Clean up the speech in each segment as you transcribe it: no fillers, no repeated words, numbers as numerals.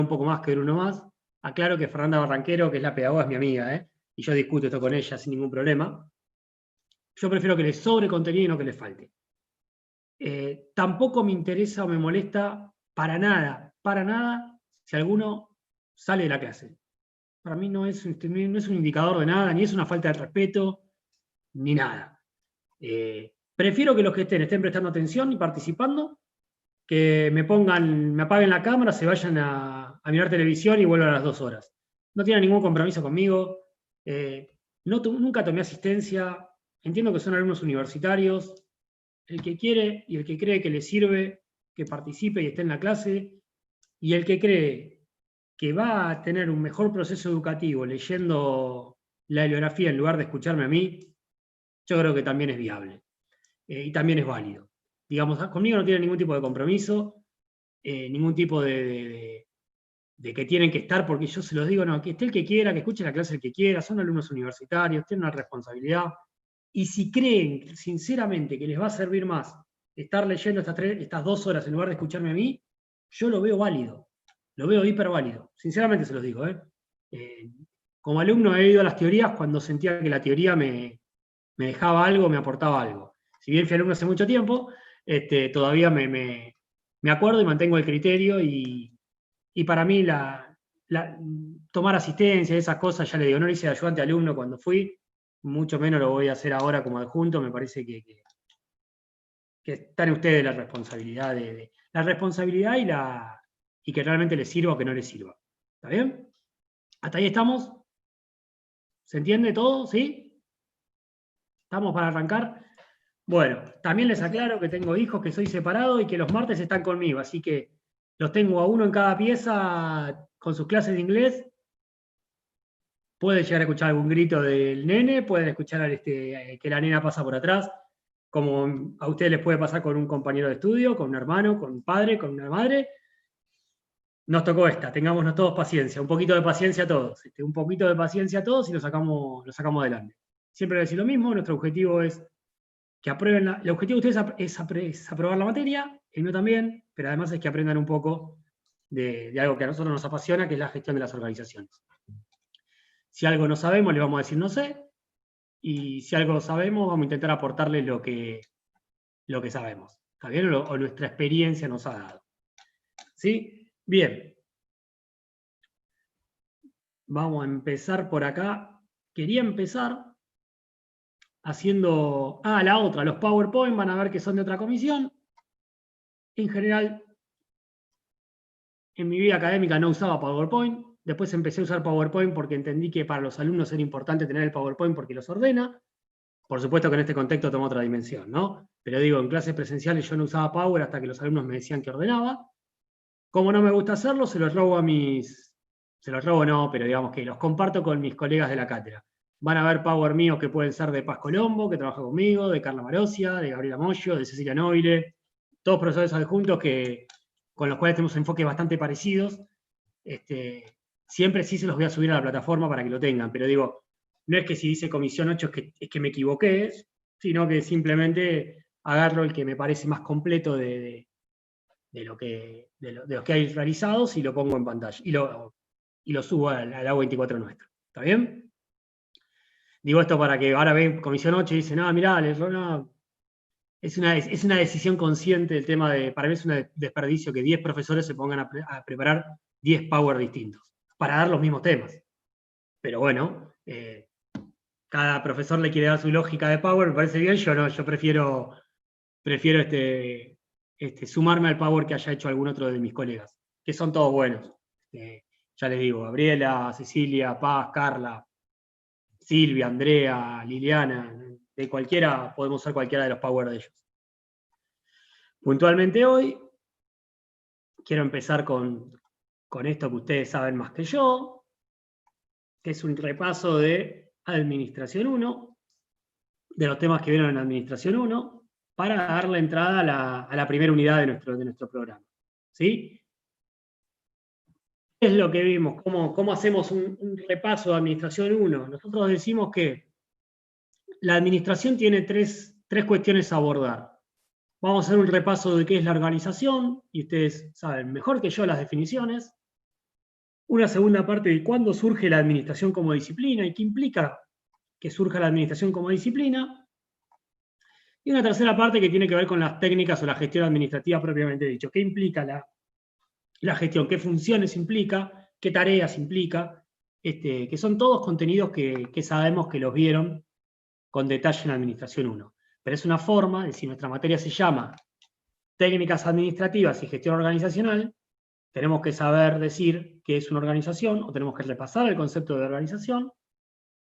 un poco más que uno más. Aclaro que Fernanda Barranquero, que es la pedagoga, es mi amiga, y yo discuto esto con ella sin ningún problema. Yo prefiero que le sobre contenido y no que le falte. Tampoco me interesa o me molesta para nada, si alguno sale de la clase. Para mí no es un indicador de nada, ni es una falta de respeto, ni nada. Prefiero que los que estén prestando atención y participando, que me apaguen la cámara, se vayan a mirar televisión y vuelvan a las 2 horas. No tienen ningún compromiso conmigo, nunca tomé asistencia, entiendo que son alumnos universitarios, el que quiere y el que cree que le sirve, que participe y esté en la clase, y el que cree que va a tener un mejor proceso educativo leyendo la bibliografía en lugar de escucharme a mí, yo creo que también es viable y también es válido. Digamos, conmigo no tiene ningún tipo de compromiso, ningún tipo de que tienen que estar, porque yo se los digo, no, que esté el que quiera, que escuche la clase el que quiera, son alumnos universitarios, tienen una responsabilidad, y si creen sinceramente que les va a servir más estar leyendo estas 2 horas en lugar de escucharme a mí, yo lo veo válido, lo veo hiper válido, sinceramente se los digo. Como alumno he ido a las teorías cuando sentía que la teoría me dejaba algo, me aportaba algo. Si bien fui alumno hace mucho tiempo, todavía me acuerdo y mantengo el criterio, y para mí tomar asistencia, esas cosas, ya le digo, no lo hice de ayudante alumno cuando fui, mucho menos lo voy a hacer ahora como adjunto. Me parece que está en ustedes la responsabilidad, la responsabilidad y que realmente les sirva o que no les sirva. ¿Está bien? ¿Hasta ahí estamos? ¿Se entiende todo? ¿Sí? ¿Estamos para arrancar? Bueno, también les aclaro que tengo hijos, que soy separado y que los martes están conmigo, así que los tengo a uno en cada pieza con sus clases de inglés. Pueden llegar a escuchar algún grito del nene, pueden escuchar que la nena pasa por atrás, como a ustedes les puede pasar con un compañero de estudio, con un hermano, con un padre, con una madre. Nos tocó tengámonos todos paciencia, un poquito de paciencia a todos, un poquito de paciencia a todos y lo sacamos adelante. Siempre voy a decir lo mismo, nuestro objetivo es que aprueben, el objetivo de ustedes es aprobar la materia, el mío también, pero además es que aprendan un poco de algo que a nosotros nos apasiona, que es la gestión de las organizaciones. Si algo no sabemos, le vamos a decir no sé, y si algo sabemos, vamos a intentar aportarle lo que sabemos, ¿está bien? O nuestra experiencia nos ha dado. ¿Sí? Bien. Vamos a empezar por acá. Quería empezar haciendo... la otra, los PowerPoint, van a ver que son de otra comisión. En general, en mi vida académica no usaba PowerPoint. Después empecé a usar PowerPoint porque entendí que para los alumnos era importante tener el PowerPoint porque los ordena. Por supuesto que en este contexto toma otra dimensión, ¿no? Pero digo, en clases presenciales yo no usaba Power hasta que los alumnos me decían que ordenaba. Como no me gusta hacerlo, se los robo no, pero digamos que los comparto con mis colegas de la cátedra. Van a ver Power míos que pueden ser de Paz Colombo, que trabaja conmigo, de Carla Marosia, de Gabriela Moyo, de Cecilia Noble, todos profesores adjuntos con los cuales tenemos enfoques bastante parecidos. Siempre sí se los voy a subir a la plataforma para que lo tengan, pero digo, no es que si dice comisión 8 es que me equivoqué, sino que simplemente agarro el que me parece más completo de los que hay realizados y lo pongo en pantalla. Y lo subo al A24 nuestro. ¿Está bien? Digo esto para que ahora ven comisión 8 y dicen, mirá, es una decisión consciente del tema para mí es un desperdicio que 10 profesores se pongan a preparar 10 Power distintos para dar los mismos temas. Pero bueno, cada profesor le quiere dar su lógica de Power, me parece bien, yo no, yo prefiero sumarme al Power que haya hecho algún otro de mis colegas, que son todos buenos. Ya les digo, Gabriela, Cecilia, Paz, Carla, Silvia, Andrea, Liliana, de cualquiera, podemos usar cualquiera de los Power de ellos. Puntualmente hoy, quiero empezar con esto que ustedes saben más que yo, que es un repaso de Administración 1, de los temas que vieron en Administración 1, para dar la entrada a la primera unidad de nuestro programa. ¿Sí? ¿Qué es lo que vimos? ¿Cómo hacemos un repaso de Administración 1? Nosotros decimos que la administración tiene tres cuestiones a abordar. Vamos a hacer un repaso de qué es la organización, y ustedes saben mejor que yo las definiciones. Una segunda parte de cuándo surge la administración como disciplina y qué implica que surja la administración como disciplina. Y una tercera parte que tiene que ver con las técnicas o la gestión administrativa propiamente dicho. ¿Qué implica la gestión? ¿Qué funciones implica? ¿Qué tareas implica? Que son todos contenidos que sabemos que los vieron con detalle en Administración 1. Pero es una forma, es decir, nuestra materia se llama Técnicas Administrativas y Gestión Organizacional, tenemos que saber decir qué es una organización, o tenemos que repasar el concepto de organización,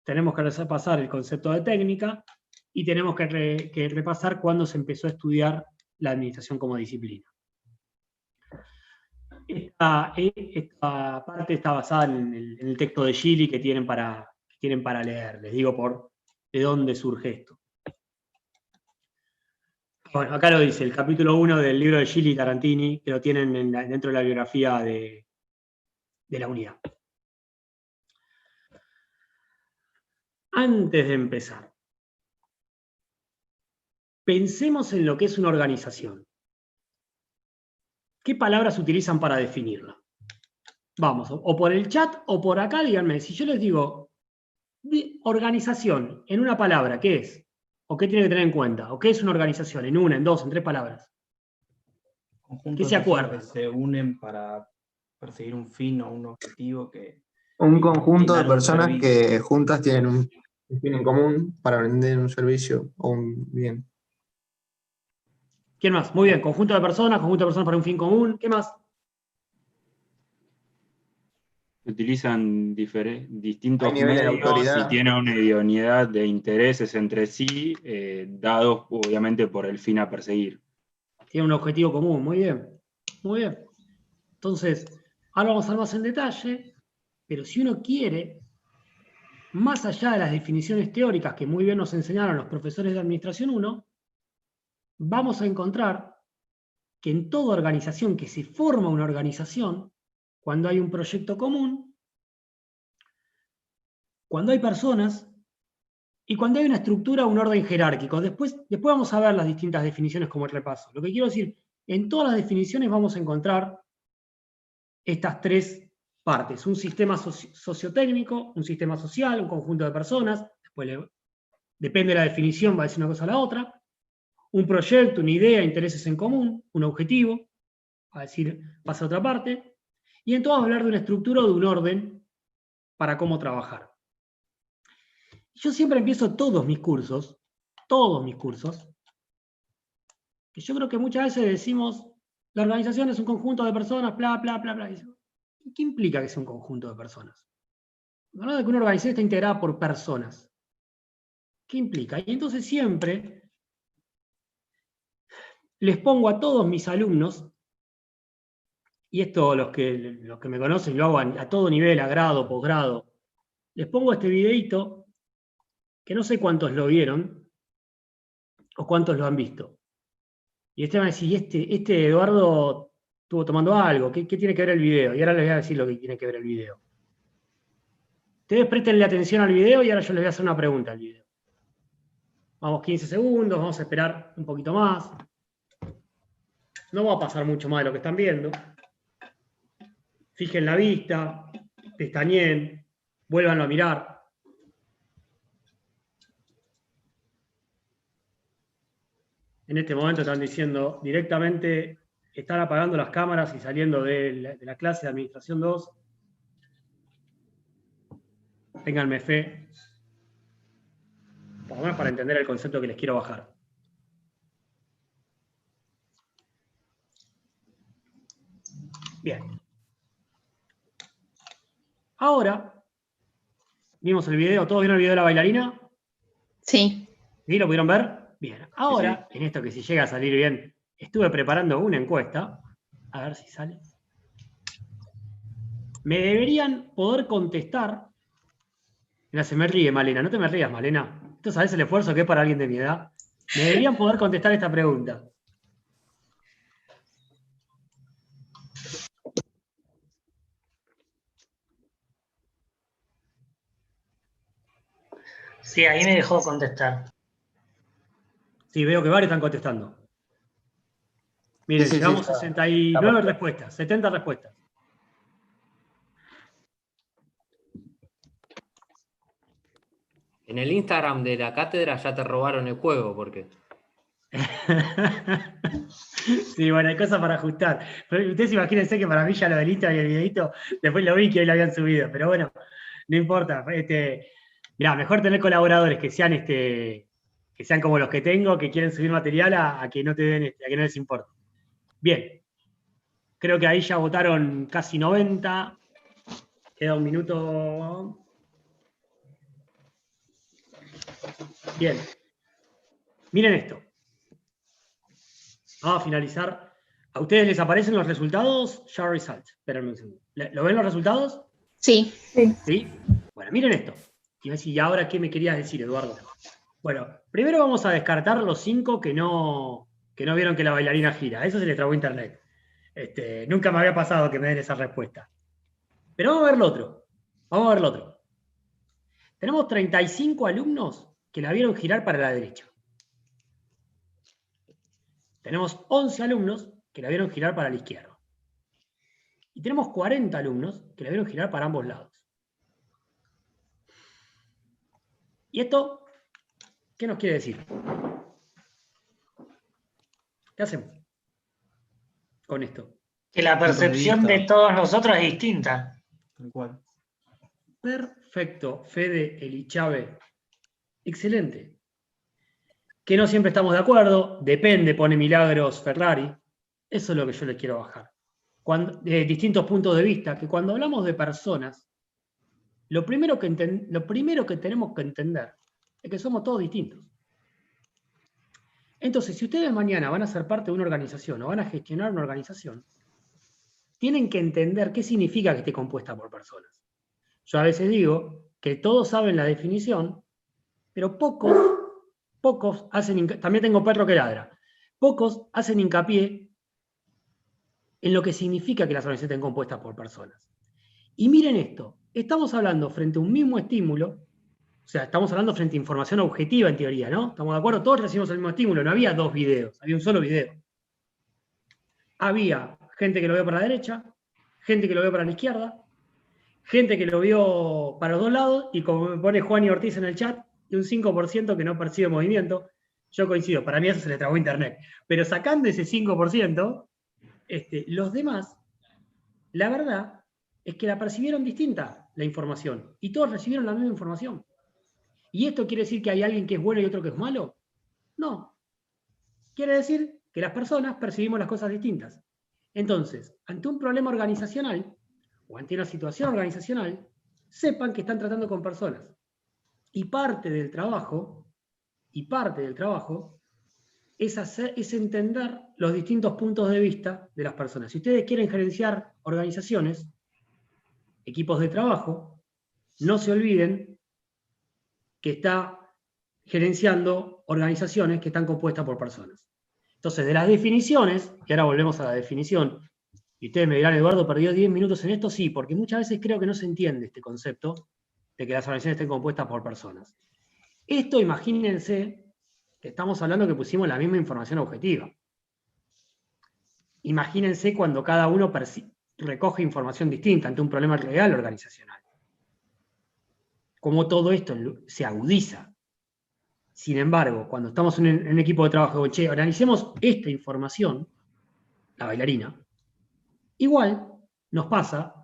tenemos que repasar el concepto de técnica, y tenemos que repasar cuándo se empezó a estudiar la administración como disciplina. Esta parte está basada en el texto de Gili que tienen para leer. Les digo de dónde surge esto. Bueno, acá lo dice, el capítulo 1 del libro de Gili y Tarantini, que lo tienen dentro de la biografía de la unidad. Antes de empezar, pensemos en lo que es una organización. ¿Qué palabras utilizan para definirla? Vamos, o por el chat o por acá, díganme, si yo les digo organización en una palabra, ¿qué es? ¿O qué tiene que tener en cuenta? ¿O qué es una organización? En una, en dos, en tres palabras. ¿Qué se acuerdan? Que se unen para perseguir un fin o un objetivo que... Un conjunto de brindar un personas servicio. que juntas tienen un fin en común para vender un servicio o un bien. ¿Quién más? Muy bien, conjunto de personas para un fin común. ¿Qué más? Utilizan distintos Hay niveles de medios autoridad. y tienen una idoneidad de intereses entre sí, dados obviamente por el fin a perseguir. Tiene un objetivo común, muy bien. Muy bien. Entonces, ahora vamos a ver más en detalle, pero si uno quiere, más allá de las definiciones teóricas que muy bien nos enseñaron los profesores de Administración 1, vamos a encontrar que en toda organización, que se forma una organización, cuando hay un proyecto común, cuando hay personas y cuando hay una estructura, un orden jerárquico. Después vamos a ver las distintas definiciones como el repaso. Lo que quiero decir, en todas las definiciones vamos a encontrar estas tres partes. Un sistema sociotécnico, un sistema social, un conjunto de personas, después depende de la definición, va a decir una cosa a la otra. Un proyecto, una idea, intereses en común, un objetivo, va a decir, pasa a otra parte. Y en todo vamos a hablar de una estructura o de un orden para cómo trabajar. Yo siempre empiezo todos mis cursos, que yo creo que muchas veces decimos, la organización es un conjunto de personas, bla, bla, bla, bla. ¿Y qué implica que sea un conjunto de personas? Hablando de que una organización está integrada por personas. ¿Qué implica? Y entonces siempre les pongo a todos mis alumnos, y esto los que me conocen lo hago a todo nivel, a grado, posgrado, les pongo este videito, que no sé cuántos lo vieron, o cuántos lo han visto. Y este va a decir, este Eduardo estuvo tomando algo, ¿qué tiene que ver el video? Y ahora les voy a decir lo que tiene que ver el video. Ustedes prestenle atención al video y ahora yo les voy a hacer una pregunta al video. Vamos 15 segundos, vamos a esperar un poquito más. No va a pasar mucho más de lo que están viendo. Fijen la vista, pestañeen, vuélvanlo a mirar. En este momento están diciendo directamente, están apagando las cámaras y saliendo de la clase de Administración 2. Ténganme fe, por lo menos para entender el concepto que les quiero bajar. Bien. Ahora, vimos el video, ¿todos vieron el video de la bailarina? Sí. ¿Sí? ¿Lo pudieron ver? Bien. Ahora, en esto que si llega a salir bien, estuve preparando una encuesta. A ver si sale. Me deberían poder contestar. Mira, se me ríe, Malena. No te me rías, Malena. ¿Tú sabes el esfuerzo que es para alguien de mi edad? Me deberían poder contestar esta pregunta. Sí, ahí me dejó contestar. Sí, veo que varios están contestando. Miren, Sí, llevamos está. 69 respuestas, 70 respuestas. en el Instagram de la cátedra ya te robaron el juego, porque... Sí, bueno, hay cosas para ajustar. Pero ustedes imagínense que para mí ya lo del Instagram y el videito, después lo vi que hoy lo habían subido, pero bueno, no importa. Mirá, mejor tener colaboradores que sean como los que tengo, que quieren subir material a que no te den, a que no les importe. Bien. Creo que ahí ya votaron casi 90. Queda un minuto. Bien. Miren esto. Vamos a finalizar. ¿A ustedes les aparecen los resultados? Show results. Espérenme un segundo. ¿Lo ven los resultados? Sí. ¿Sí? Bueno, miren esto. ¿Y ahora qué me querías decir, Eduardo? Bueno, primero vamos a descartar los 5 que no vieron que la bailarina gira. Eso se le trabó a internet. Nunca me había pasado que me den esa respuesta. Pero vamos a ver lo otro. Vamos a ver lo otro. Tenemos 35 alumnos que la vieron girar para la derecha. Tenemos 11 alumnos que la vieron girar para la izquierda. Y tenemos 40 alumnos que la vieron girar para ambos lados. ¿Y esto qué nos quiere decir? ¿Qué hacemos con esto? Que la percepción de todos nosotros es distinta. Tal cual. Perfecto, Fede Elichave. Excelente. Que no siempre estamos de acuerdo, depende, pone Milagros Ferrari. Eso es lo que yo les quiero bajar. Distintos puntos de vista, que cuando hablamos de personas, lo primero que tenemos que entender es que somos todos distintos. Entonces, si ustedes mañana van a ser parte de una organización o van a gestionar una organización, tienen que entender qué significa que esté compuesta por personas. Yo a veces digo que todos saben la definición, pero pocos hacen, también tengo perro que ladra, pocos hacen hincapié en lo que significa que las organizaciones estén compuestas por personas. Y miren esto, estamos hablando frente a un mismo estímulo, o sea, estamos hablando frente a información objetiva en teoría, ¿no? ¿Estamos de acuerdo? Todos recibimos el mismo estímulo, no había 2 videos, había un solo video. Había gente que lo vio para la derecha, gente que lo vio para la izquierda, gente que lo vio para los dos lados, y como me pone Juan y Ortiz en el chat, y un 5% que no percibe movimiento. Yo coincido, para mí eso se le trabó internet. Pero sacando ese 5%, los demás, la verdad es que la percibieron distinta la información, y todos recibieron la misma información. ¿Y esto quiere decir que hay alguien que es bueno y otro que es malo? No. Quiere decir que las personas percibimos las cosas distintas. Entonces, ante un problema organizacional, o ante una situación organizacional, sepan que están tratando con personas. Y parte del trabajo es entender los distintos puntos de vista de las personas. Si ustedes quieren gerenciar organizaciones, equipos de trabajo, no se olviden que está gerenciando organizaciones que están compuestas por personas. Entonces, de las definiciones, y ahora volvemos a la definición, y ustedes me dirán, Eduardo, ¿perdió 10 minutos en esto? Sí, porque muchas veces creo que no se entiende este concepto de que las organizaciones estén compuestas por personas. Esto, imagínense que estamos hablando que pusimos la misma información objetiva. Imagínense cuando cada uno recoge información distinta ante un problema real organizacional. Cómo todo esto se agudiza. Sin embargo, cuando estamos en un equipo de trabajo, che, organicemos esta información, la bailarina, igual nos pasa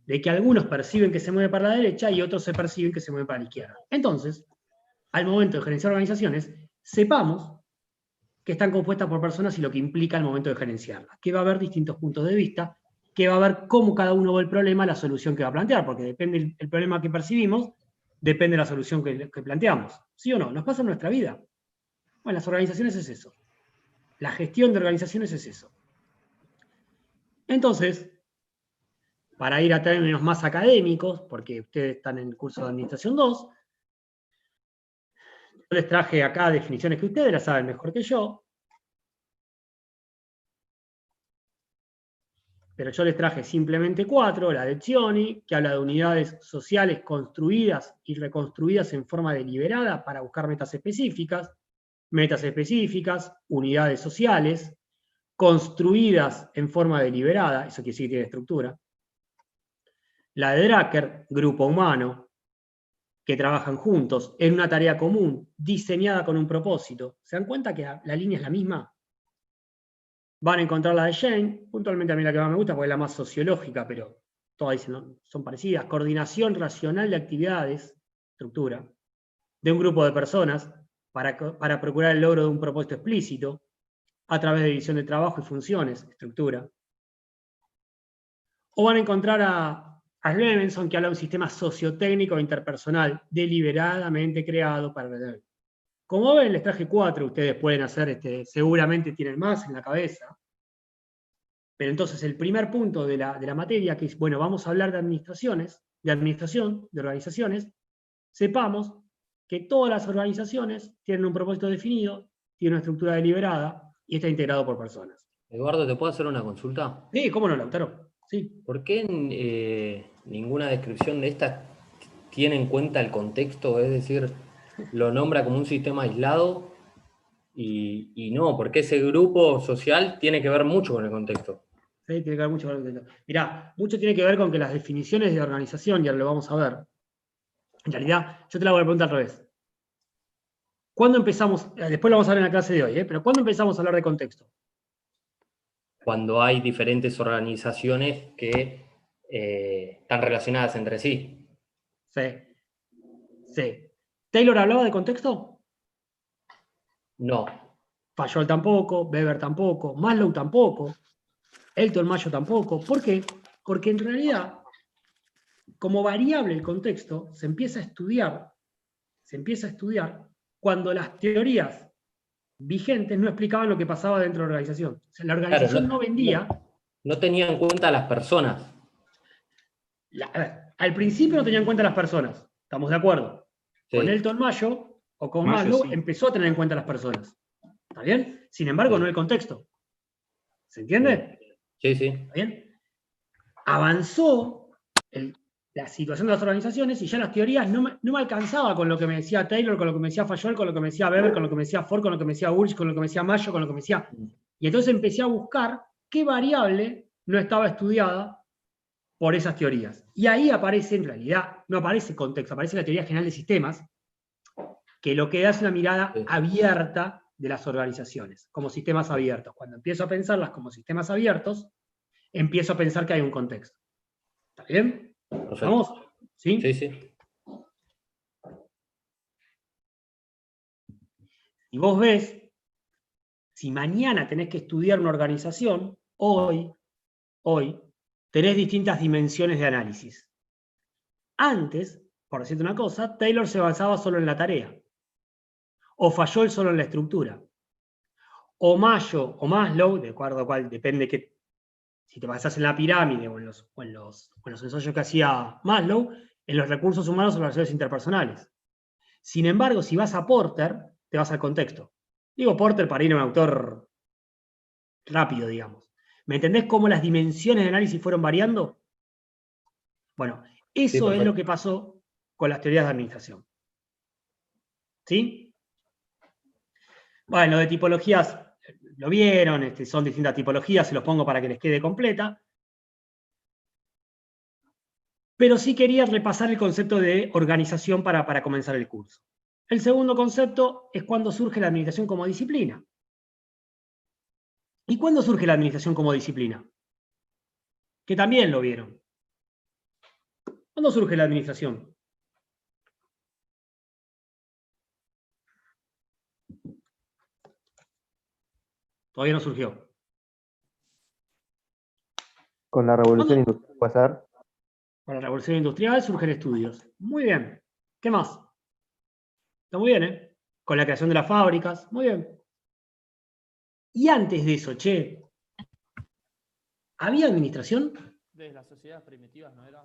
de que algunos perciben que se mueve para la derecha y otros se perciben que se mueve para la izquierda. Entonces, al momento de gerenciar organizaciones, sepamos que están compuestas por personas y lo que implica al momento de gerenciarlas, que va a haber distintos puntos de vista, que va a haber cómo cada uno ve el problema, la solución que va a plantear, porque depende del problema que percibimos, depende de la solución que planteamos. ¿Sí o no? ¿Nos pasa en nuestra vida? Bueno, las organizaciones es eso. La gestión de organizaciones es eso. Entonces, para ir a términos más académicos, porque ustedes están en el curso de Administración 2, yo les traje acá definiciones que ustedes las saben mejor que yo, pero yo les traje simplemente 4, la de Cioni, que habla de unidades sociales construidas y reconstruidas en forma deliberada para buscar metas específicas, unidades sociales, construidas en forma deliberada, eso quiere decir que tiene estructura. La de Drucker, grupo humano, que trabajan juntos en una tarea común, diseñada con un propósito. ¿Se dan cuenta que la línea es la misma? Van a encontrar la de Jane, puntualmente a mí la que más me gusta porque es la más sociológica, pero todas dicen, ¿no?, son parecidas. Coordinación racional de actividades, estructura, de un grupo de personas para procurar el logro de un propósito explícito, a través de división de trabajo y funciones, estructura. O van a encontrar a Levinson, que habla de un sistema sociotécnico e interpersonal deliberadamente creado para el. Como ven, les traje 4, ustedes pueden hacer, seguramente tienen más en la cabeza. Pero entonces el primer punto de la materia, que es, bueno, vamos a hablar de administraciones, de administración, de organizaciones, sepamos que todas las organizaciones tienen un propósito definido, tienen una estructura deliberada y está integrado por personas. Eduardo, ¿te puedo hacer una consulta? Sí, ¿cómo no, Lautaro? Sí. ¿Por qué ninguna descripción de estas tiene en cuenta el contexto? Es decir, lo nombra como un sistema aislado y no, porque ese grupo social tiene que ver mucho con el contexto. Sí, tiene que ver mucho con el contexto. Mirá, mucho tiene que ver con que las definiciones de organización, y ahora lo vamos a ver, en realidad, yo te la voy a preguntar al revés. ¿Cuándo empezamos? Después lo vamos a ver en la clase de hoy, pero ¿cuándo empezamos a hablar de contexto? Cuando hay diferentes organizaciones que están relacionadas entre sí. Sí. Sí. ¿Taylor hablaba de contexto? No. Fayol tampoco, Weber tampoco, Maslow tampoco, Elton Mayo tampoco. ¿Por qué? Porque en realidad, como variable el contexto, se empieza a estudiar cuando las teorías vigentes no explicaban lo que pasaba dentro de la organización. O sea, la organización Claro, no vendía. No tenía en cuenta a las personas. A ver, al principio no tenía en cuenta a las personas, estamos de acuerdo. Sí. Con Elton Mayo o con Mayo, Maslow sí. empezó a tener en cuenta a las personas. ¿Está bien? Sin embargo, Sí. no el contexto. ¿Se entiende? Sí, sí. ¿Está bien? Avanzó la situación de las organizaciones y ya las teorías no me alcanzaba con lo que me decía Taylor, con lo que me decía Fayol, con lo que me decía Weber, con lo que me decía Ford, con lo que me decía Ulrich, con lo que me decía Mayo, con lo que me decía. Y entonces empecé a buscar qué variable no estaba estudiada por esas teorías. Y ahí aparece, en realidad, no aparece contexto, aparece la teoría general de sistemas, que lo que da es una mirada abierta de las organizaciones, como sistemas abiertos. Cuando empiezo a pensarlas como sistemas abiertos, empiezo a pensar que hay un contexto. ¿Está bien? Perfecto. ¿Vamos? ¿Sí? Sí, sí. Y vos ves, si mañana tenés que estudiar una organización, hoy, tenés distintas dimensiones de análisis. Antes, por decirte una cosa, Taylor se basaba solo en la tarea. O Fayol solo en la estructura. O Mayo o Maslow, de acuerdo a cuál, depende que, si te basás en la pirámide o en los ensayos que hacía Maslow, en los recursos humanos o las relaciones interpersonales. Sin embargo, si vas a Porter, te vas al contexto. Digo Porter para ir a un autor rápido, digamos. ¿Me entendés cómo las dimensiones de análisis fueron variando? Bueno, eso Sí, es lo que pasó con las teorías de administración. ¿Sí? Bueno, de tipologías, lo vieron, son distintas tipologías, se los pongo para que les quede completa. Pero sí quería repasar el concepto de organización para comenzar el curso. El segundo concepto es cuando surge la administración como disciplina. ¿Y cuándo surge la administración como disciplina? Que también lo vieron. ¿Cuándo surge la administración? Todavía no surgió. Con la revolución industrial, ¿puede ser? Con la revolución industrial surgen estudios. Muy bien. ¿Qué más? Está muy bien, ¿eh? Con la creación de las fábricas. Muy bien. Y antes de eso, che, ¿había administración? Desde las sociedades primitivas no era,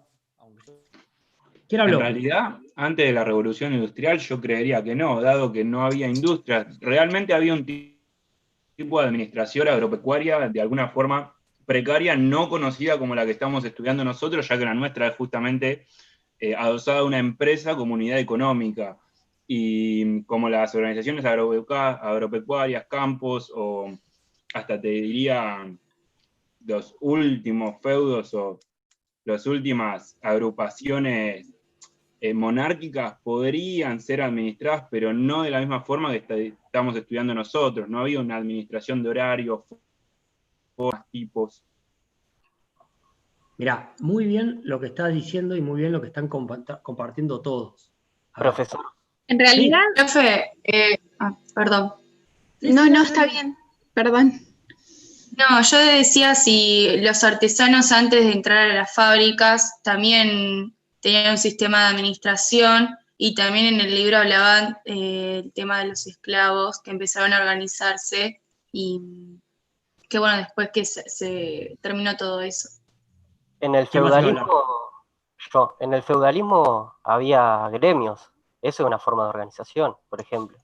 ¿Quién habló? En realidad, antes de la revolución industrial, yo creería que no, dado que no había industrias. Realmente había un tipo de administración agropecuaria de alguna forma precaria, no conocida como la que estamos estudiando nosotros, ya que la nuestra es justamente adosada a una empresa como unidad económica. Y como las organizaciones agropecuarias, campos, o hasta te diría los últimos feudos o las últimas agrupaciones monárquicas podrían ser administradas, pero no de la misma forma que estamos estudiando nosotros. No había una administración de horarios, formas, tipos. Mirá, muy bien lo que estás diciendo y muy bien lo que están compartiendo todos. A ver. Profesor. En realidad, Profe, perdón. Sí, no, sí, no, dale. está bien, perdón. No, yo decía si los artesanos antes de entrar a las fábricas también tenían un sistema de administración, y también en el libro hablaban el tema de los esclavos que empezaron a organizarse y que bueno, después que se terminó todo eso. En el ¿Quién más iba a feudalismo, en el feudalismo había gremios. Eso es una forma de organización, por ejemplo.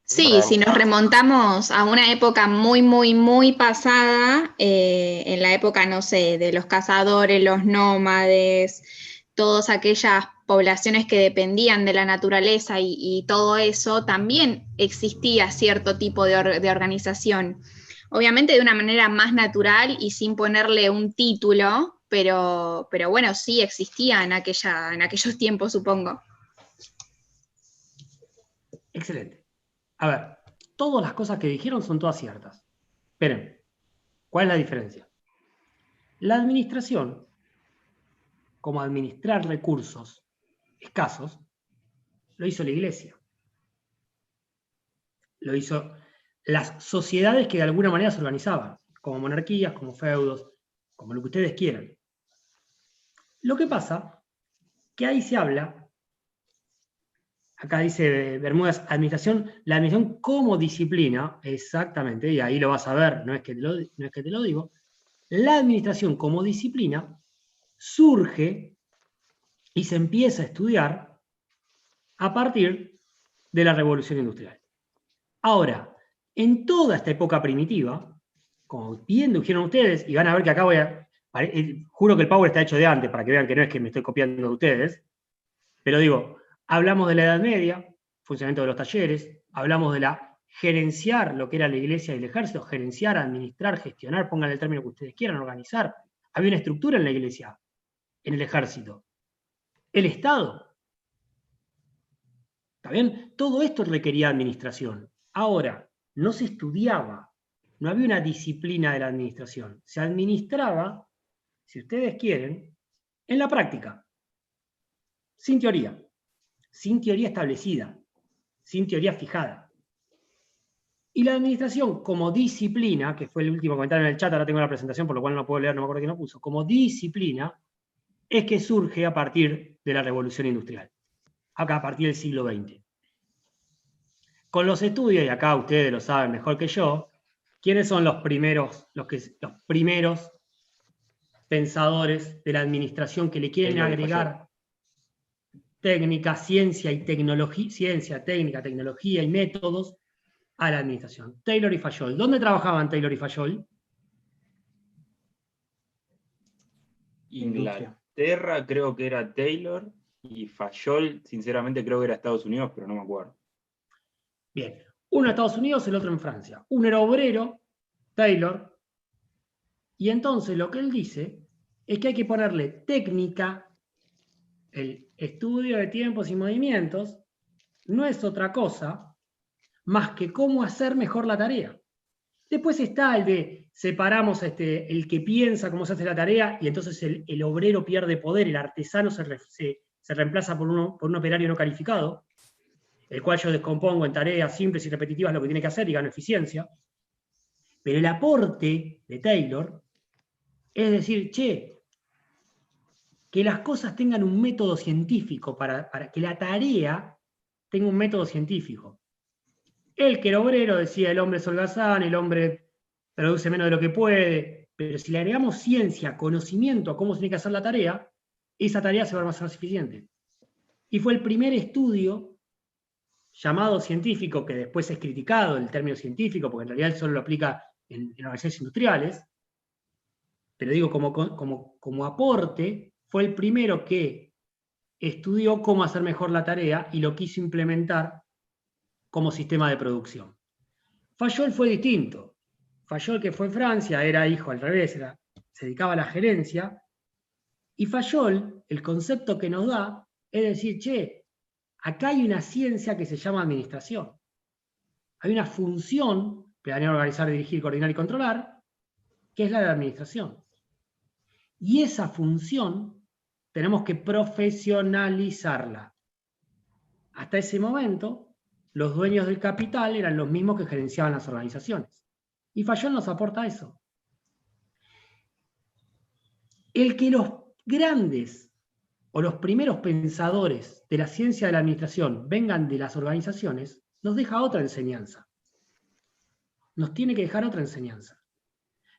Sí, si nos remontamos a una época muy, muy, muy pasada, en la época, no sé, de los cazadores, los nómades, todas aquellas poblaciones que dependían de la naturaleza y todo eso, también existía cierto tipo de organización. Obviamente de una manera más natural y sin ponerle un título, pero bueno, sí existía en aquellos tiempos, supongo. Excelente. A ver, todas las cosas que dijeron son todas ciertas. Esperen, ¿cuál es la diferencia? La administración, como administrar recursos escasos, lo hizo la Iglesia. Lo hizo las sociedades que de alguna manera se organizaban, como monarquías, como feudos, como lo que ustedes quieran. Lo que pasa, que ahí se habla, acá dice Bermúdez, la administración como disciplina, exactamente, y ahí lo vas a ver, no es que te lo digo, la administración como disciplina surge y se empieza a estudiar a partir de la Revolución Industrial. Ahora, en toda esta época primitiva, como bien dijeron ustedes, y van a ver que acá juro que el Power está hecho de antes, para que vean que no es que me estoy copiando de ustedes, pero digo, hablamos de la Edad Media, funcionamiento de los talleres, hablamos de gerenciar lo que era la iglesia y el ejército, gerenciar, administrar, gestionar, pongan el término que ustedes quieran, organizar. Había una estructura en la iglesia, en el ejército. El Estado. ¿Está bien? Todo esto requería administración. Ahora, no se estudiaba, no había una disciplina de la administración. Se administraba, si ustedes quieren, en la práctica, sin teoría establecida, sin teoría fijada. Y la administración como disciplina, que fue el último comentario en el chat, ahora tengo la presentación, por lo cual no puedo leer, no me acuerdo quién lo puso, como disciplina, es que surge a partir de la Revolución Industrial, acá a partir del siglo XX. Con los estudios, y acá ustedes lo saben mejor que yo, ¿quiénes son los primeros pensadores de la administración que le quieren agregar técnica, ciencia y tecnología, ciencia, técnica, tecnología y métodos a la administración? Taylor y Fayol. ¿Dónde trabajaban Taylor y Fayol? Inglaterra creo que era Taylor, y Fayol, sinceramente, creo que era Estados Unidos, pero no me acuerdo. Bien, uno en Estados Unidos, el otro en Francia. Uno era obrero, Taylor, y entonces lo que él dice es que hay que ponerle técnica, el estudio de tiempos y movimientos, no es otra cosa más que cómo hacer mejor la tarea. Después está el de separamos el que piensa cómo se hace la tarea, y entonces el obrero pierde poder, el artesano se reemplaza por un operario no calificado, el cual yo descompongo en tareas simples y repetitivas lo que tiene que hacer y gano eficiencia. Pero el aporte de Taylor es decir, que las cosas tengan un método científico, para que la tarea tenga un método científico. Él, que era obrero, decía: el hombre es holgazán, el hombre produce menos de lo que puede, pero si le agregamos ciencia, conocimiento a cómo se tiene que hacer la tarea, esa tarea se va a ser más eficiente. Y fue el primer estudio llamado científico, que después es criticado el término científico, porque en realidad él solo lo aplica en organizaciones industriales, pero digo, como aporte, fue el primero que estudió cómo hacer mejor la tarea y lo quiso implementar como sistema de producción. Fayol fue distinto. Fayol, que fue en Francia, era hijo al revés, se dedicaba a la gerencia, y Fayol, el concepto que nos da, es decir, che, acá hay una ciencia que se llama administración. Hay una función, planear, organizar, dirigir, coordinar y controlar, que es la de la administración. Y esa función tenemos que profesionalizarla. Hasta ese momento, los dueños del capital eran los mismos que gerenciaban las organizaciones. Y Fayol nos aporta eso. El que los grandes o los primeros pensadores de la ciencia de la administración vengan de las organizaciones, nos deja otra enseñanza. Nos tiene que dejar otra enseñanza.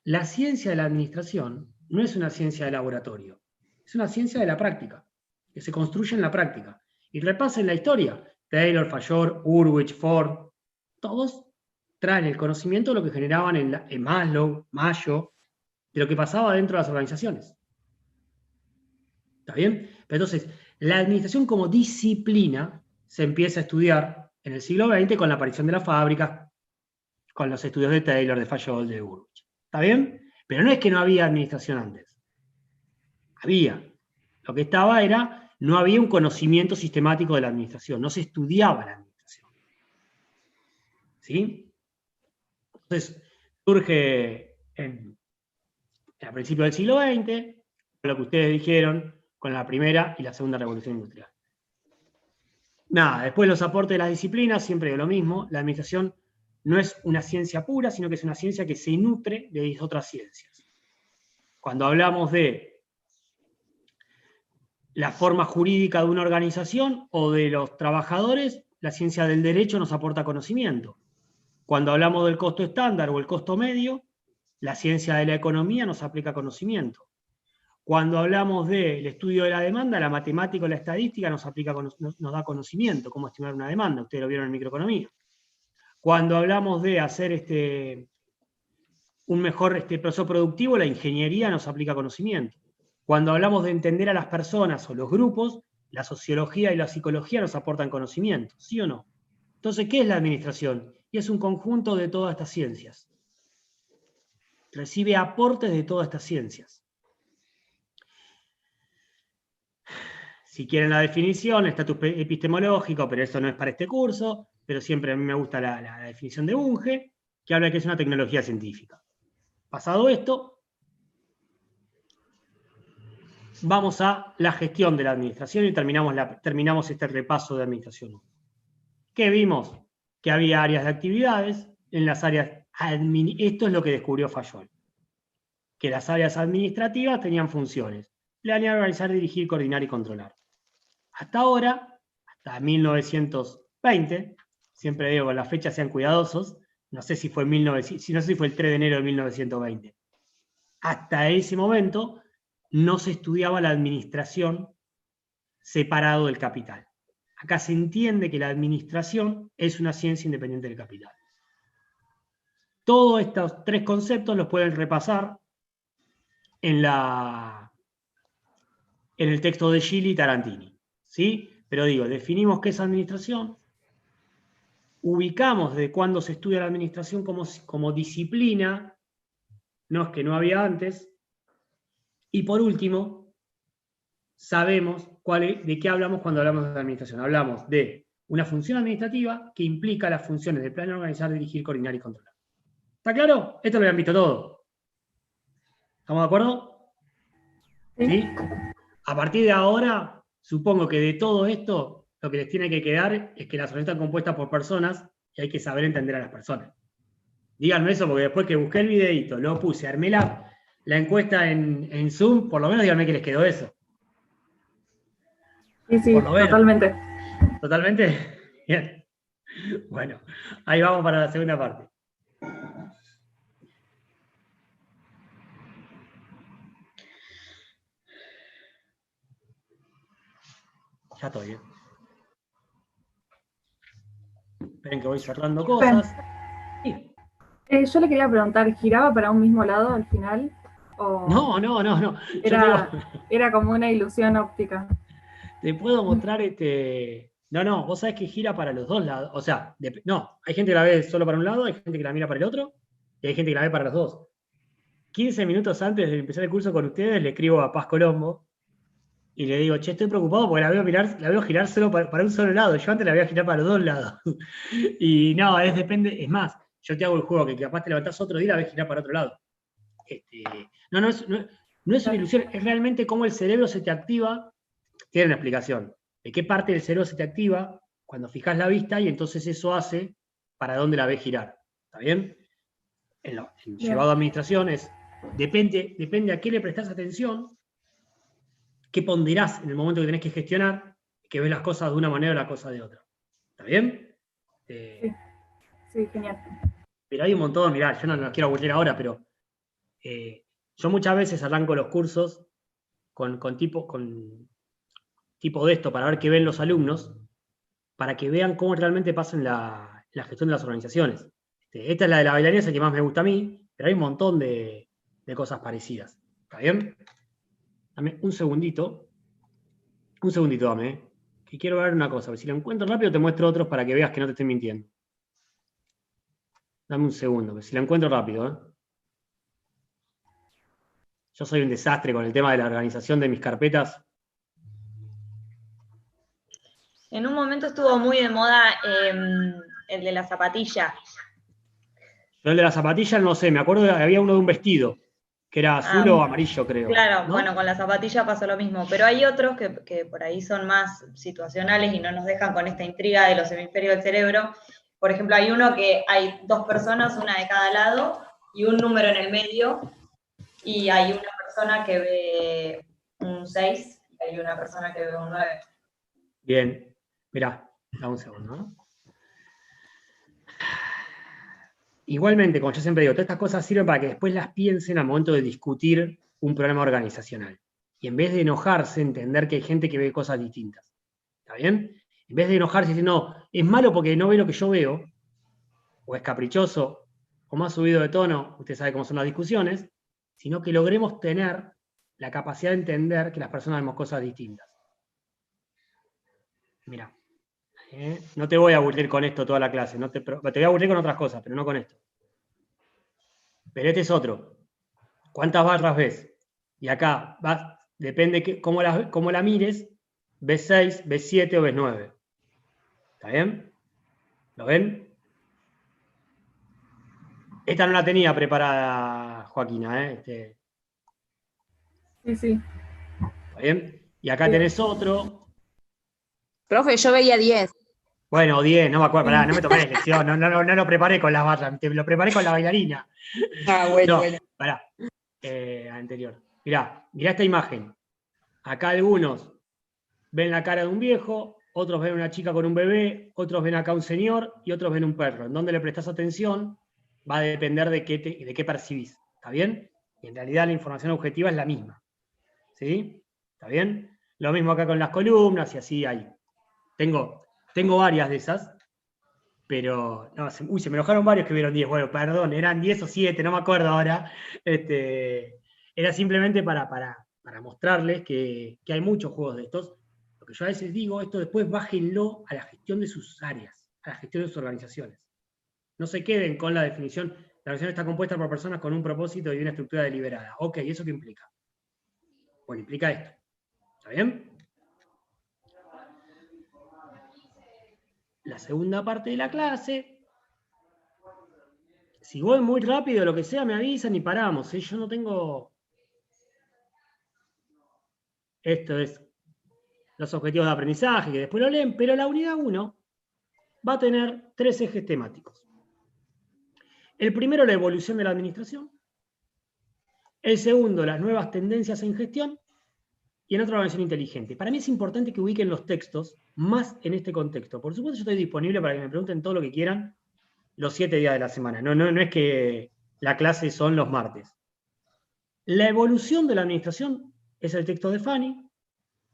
La ciencia de la administración no es una ciencia de laboratorio, es una ciencia de la práctica, que se construye en la práctica. Y repasen la historia. Taylor, Fayol, Urwich, Ford, todos traen el conocimiento de lo que generaban en Maslow, Mayo, de lo que pasaba dentro de las organizaciones. ¿Está bien? Pero entonces, la administración como disciplina se empieza a estudiar en el siglo XX con la aparición de la fábrica, con los estudios de Taylor, de Fayol, de Urwich. ¿Está bien? Pero no es que no había administración antes. Había. Lo que estaba era, no había un conocimiento sistemático de la administración, no se estudiaba la administración. ¿Sí? Entonces, surge a principios del siglo XX, lo que ustedes dijeron, con la primera y la segunda revolución industrial. Nada, después los aportes de las disciplinas, siempre digo lo mismo, la administración no es una ciencia pura, sino que es una ciencia que se nutre de otras ciencias. Cuando hablamos de la forma jurídica de una organización o de los trabajadores, la ciencia del derecho nos aporta conocimiento. Cuando hablamos del costo estándar o el costo medio, la ciencia de la economía nos aplica conocimiento. Cuando hablamos del estudio de la demanda, la matemática o la estadística nos da conocimiento, cómo estimar una demanda, ustedes lo vieron en microeconomía. Cuando hablamos de hacer un mejor proceso productivo, la ingeniería nos aplica conocimiento. Cuando hablamos de entender a las personas o los grupos, la sociología y la psicología nos aportan conocimiento, ¿sí o no? Entonces, ¿qué es la administración? Y es un conjunto de todas estas ciencias. Recibe aportes de todas estas ciencias. Si quieren la definición, estatus epistemológico, pero eso no es para este curso, pero siempre a mí me gusta la definición de Bunge, que habla de que es una tecnología científica. Pasado esto, vamos a la gestión de la administración y terminamos este repaso de administración. ¿Qué vimos? Que había áreas de actividades, en las áreas esto es lo que descubrió Fayol, que las áreas administrativas tenían funciones: planear, organizar, dirigir, coordinar y controlar. Hasta ahora, hasta 1920, siempre digo, con las fechas sean cuidadosos, no sé si fue no sé si fue el 3 de enero de 1920. Hasta ese momento no se estudiaba la administración separado del capital. Acá se entiende que la administración es una ciencia independiente del capital. Todos estos tres conceptos los pueden repasar en el texto de Gili y Tarantini. ¿Sí? Pero digo, definimos qué es administración, ubicamos desde cuándo se estudia la administración como disciplina, no es que no había antes, y por último, sabemos de qué hablamos cuando hablamos de administración. Hablamos de una función administrativa que implica las funciones de planear, organizar, dirigir, coordinar y controlar. ¿Está claro? Esto lo habían visto todo. ¿Estamos de acuerdo? ¿Sí? A partir de ahora, supongo que de todo esto, lo que les tiene que quedar es que las organizaciones están compuestas por personas y hay que saber entender a las personas. Díganme eso, porque después que busqué el videito, lo puse, armé la encuesta en Zoom, por lo menos díganme que les quedó eso. Sí, totalmente. ¿Totalmente? Bien. Bueno, ahí vamos para la segunda parte. Ya estoy bien. Esperen que voy cerrando cosas. Sí. Yo le quería preguntar, ¿giraba para un mismo lado al final? ¿O No. Era como una ilusión óptica. Te puedo mostrar No, vos sabés que gira para los dos lados. O sea, hay gente que la ve solo para un lado, hay gente que la mira para el otro, y hay gente que la ve para los dos. 15 minutos antes de empezar el curso con ustedes, le escribo a Paz Colombo, y le digo, che, estoy preocupado porque la veo girar solo para un solo lado. Yo antes la voy a girar para los dos lados. Y no, depende, es más, yo te hago el juego que capaz te levantás otro día y la ves girar para otro lado. No es una ilusión, es realmente cómo el cerebro se te activa. Tiene una explicación de qué parte del cerebro se te activa cuando fijas la vista y entonces eso hace para dónde la ves girar. ¿Está bien? Llevado a administración depende a qué le prestás atención, qué ponderás en el momento que tenés que gestionar, que ves las cosas de una manera o las cosas de otra. ¿Está bien? Sí, genial. Pero hay un montón, mirá, yo no los quiero aburrir ahora, pero yo muchas veces arranco los cursos con tipo de esto para ver qué ven los alumnos, para que vean cómo realmente pasa en la gestión de las organizaciones. Esta es la de la bailarina, es la que más me gusta a mí, pero hay un montón de cosas parecidas. ¿Está bien? Dame un segundito. Un segundito, dame, que quiero ver una cosa. Si lo encuentro rápido te muestro otros para que veas que no te estoy mintiendo. Dame un segundo, que si lo encuentro rápido. Yo soy un desastre con el tema de la organización de mis carpetas. En un momento estuvo muy de moda el de la zapatilla. Yo el de las zapatillas no sé, me acuerdo que había uno de un vestido, que era azul o amarillo, creo. Claro, ¿no? bueno, con la zapatilla pasó lo mismo, pero hay otros que por ahí son más situacionales y no nos dejan con esta intriga de los hemisferios del cerebro. Por ejemplo, hay uno que hay 2 personas, una de cada lado, y un número en el medio, y hay una persona que ve un 6 y hay una persona que ve un 9. Bien, mirá, dame un segundo, ¿no? Igualmente, como yo siempre digo, todas estas cosas sirven para que después las piensen al momento de discutir un problema organizacional. Y en vez de enojarse, entender que hay gente que ve cosas distintas. ¿Está bien? En vez de enojarse y decir, no, es malo porque no ve lo que yo veo, o es caprichoso, o más subido de tono, usted sabe cómo son las discusiones, sino que logremos tener la capacidad de entender que las personas vemos cosas distintas. Mirá. No te voy a aburrir con esto toda la clase, te voy a aburrir con otras cosas, pero no con esto. Pero este es otro. ¿Cuántas barras ves? Y acá, depende cómo la mires, ves 6, ves 7 o ves 9. ¿Está bien? ¿Lo ven? Esta no la tenía preparada Joaquina, Sí, sí. ¿Está bien? Y acá tenés otro. Profe, yo veía 10. Bueno, 10, no me acuerdo, pará, no me tomé la lección, no lo preparé con las barras, lo preparé con la bailarina. Ah, bueno, no, bueno. Pará, anterior. Mirá esta imagen. Acá algunos ven la cara de un viejo, otros ven una chica con un bebé, otros ven acá un señor y otros ven un perro. En dónde le prestás atención va a depender de qué percibís. ¿Está bien? Y en realidad la información objetiva es la misma. ¿Sí? ¿Está bien? Lo mismo acá con las columnas y así hay. Tengo varias de esas, pero no, se me enojaron varios que vieron 10. Bueno, perdón, eran 10 o 7, no me acuerdo ahora. Era simplemente para mostrarles que hay muchos juegos de estos. Lo que yo a veces digo, esto después bájenlo a la gestión de sus áreas, a la gestión de sus organizaciones. No se queden con la definición. La organización está compuesta por personas con un propósito y una estructura deliberada. Ok, ¿eso qué implica? Bueno, implica esto. ¿Está bien? La segunda parte de la clase, si voy muy rápido, lo que sea, me avisan y paramos. Yo no tengo... Esto es los objetivos de aprendizaje, que después lo leen, pero la unidad 1 va a tener 3 ejes temáticos. El primero, la evolución de la administración. El segundo, las nuevas tendencias en gestión. Y en otra, organización inteligente. Para mí es importante que ubiquen los textos más en este contexto. Por supuesto, yo estoy disponible para que me pregunten todo lo que quieran los 7 días de la semana. No es que la clase son los martes. La evolución de la administración es el texto de Fanny.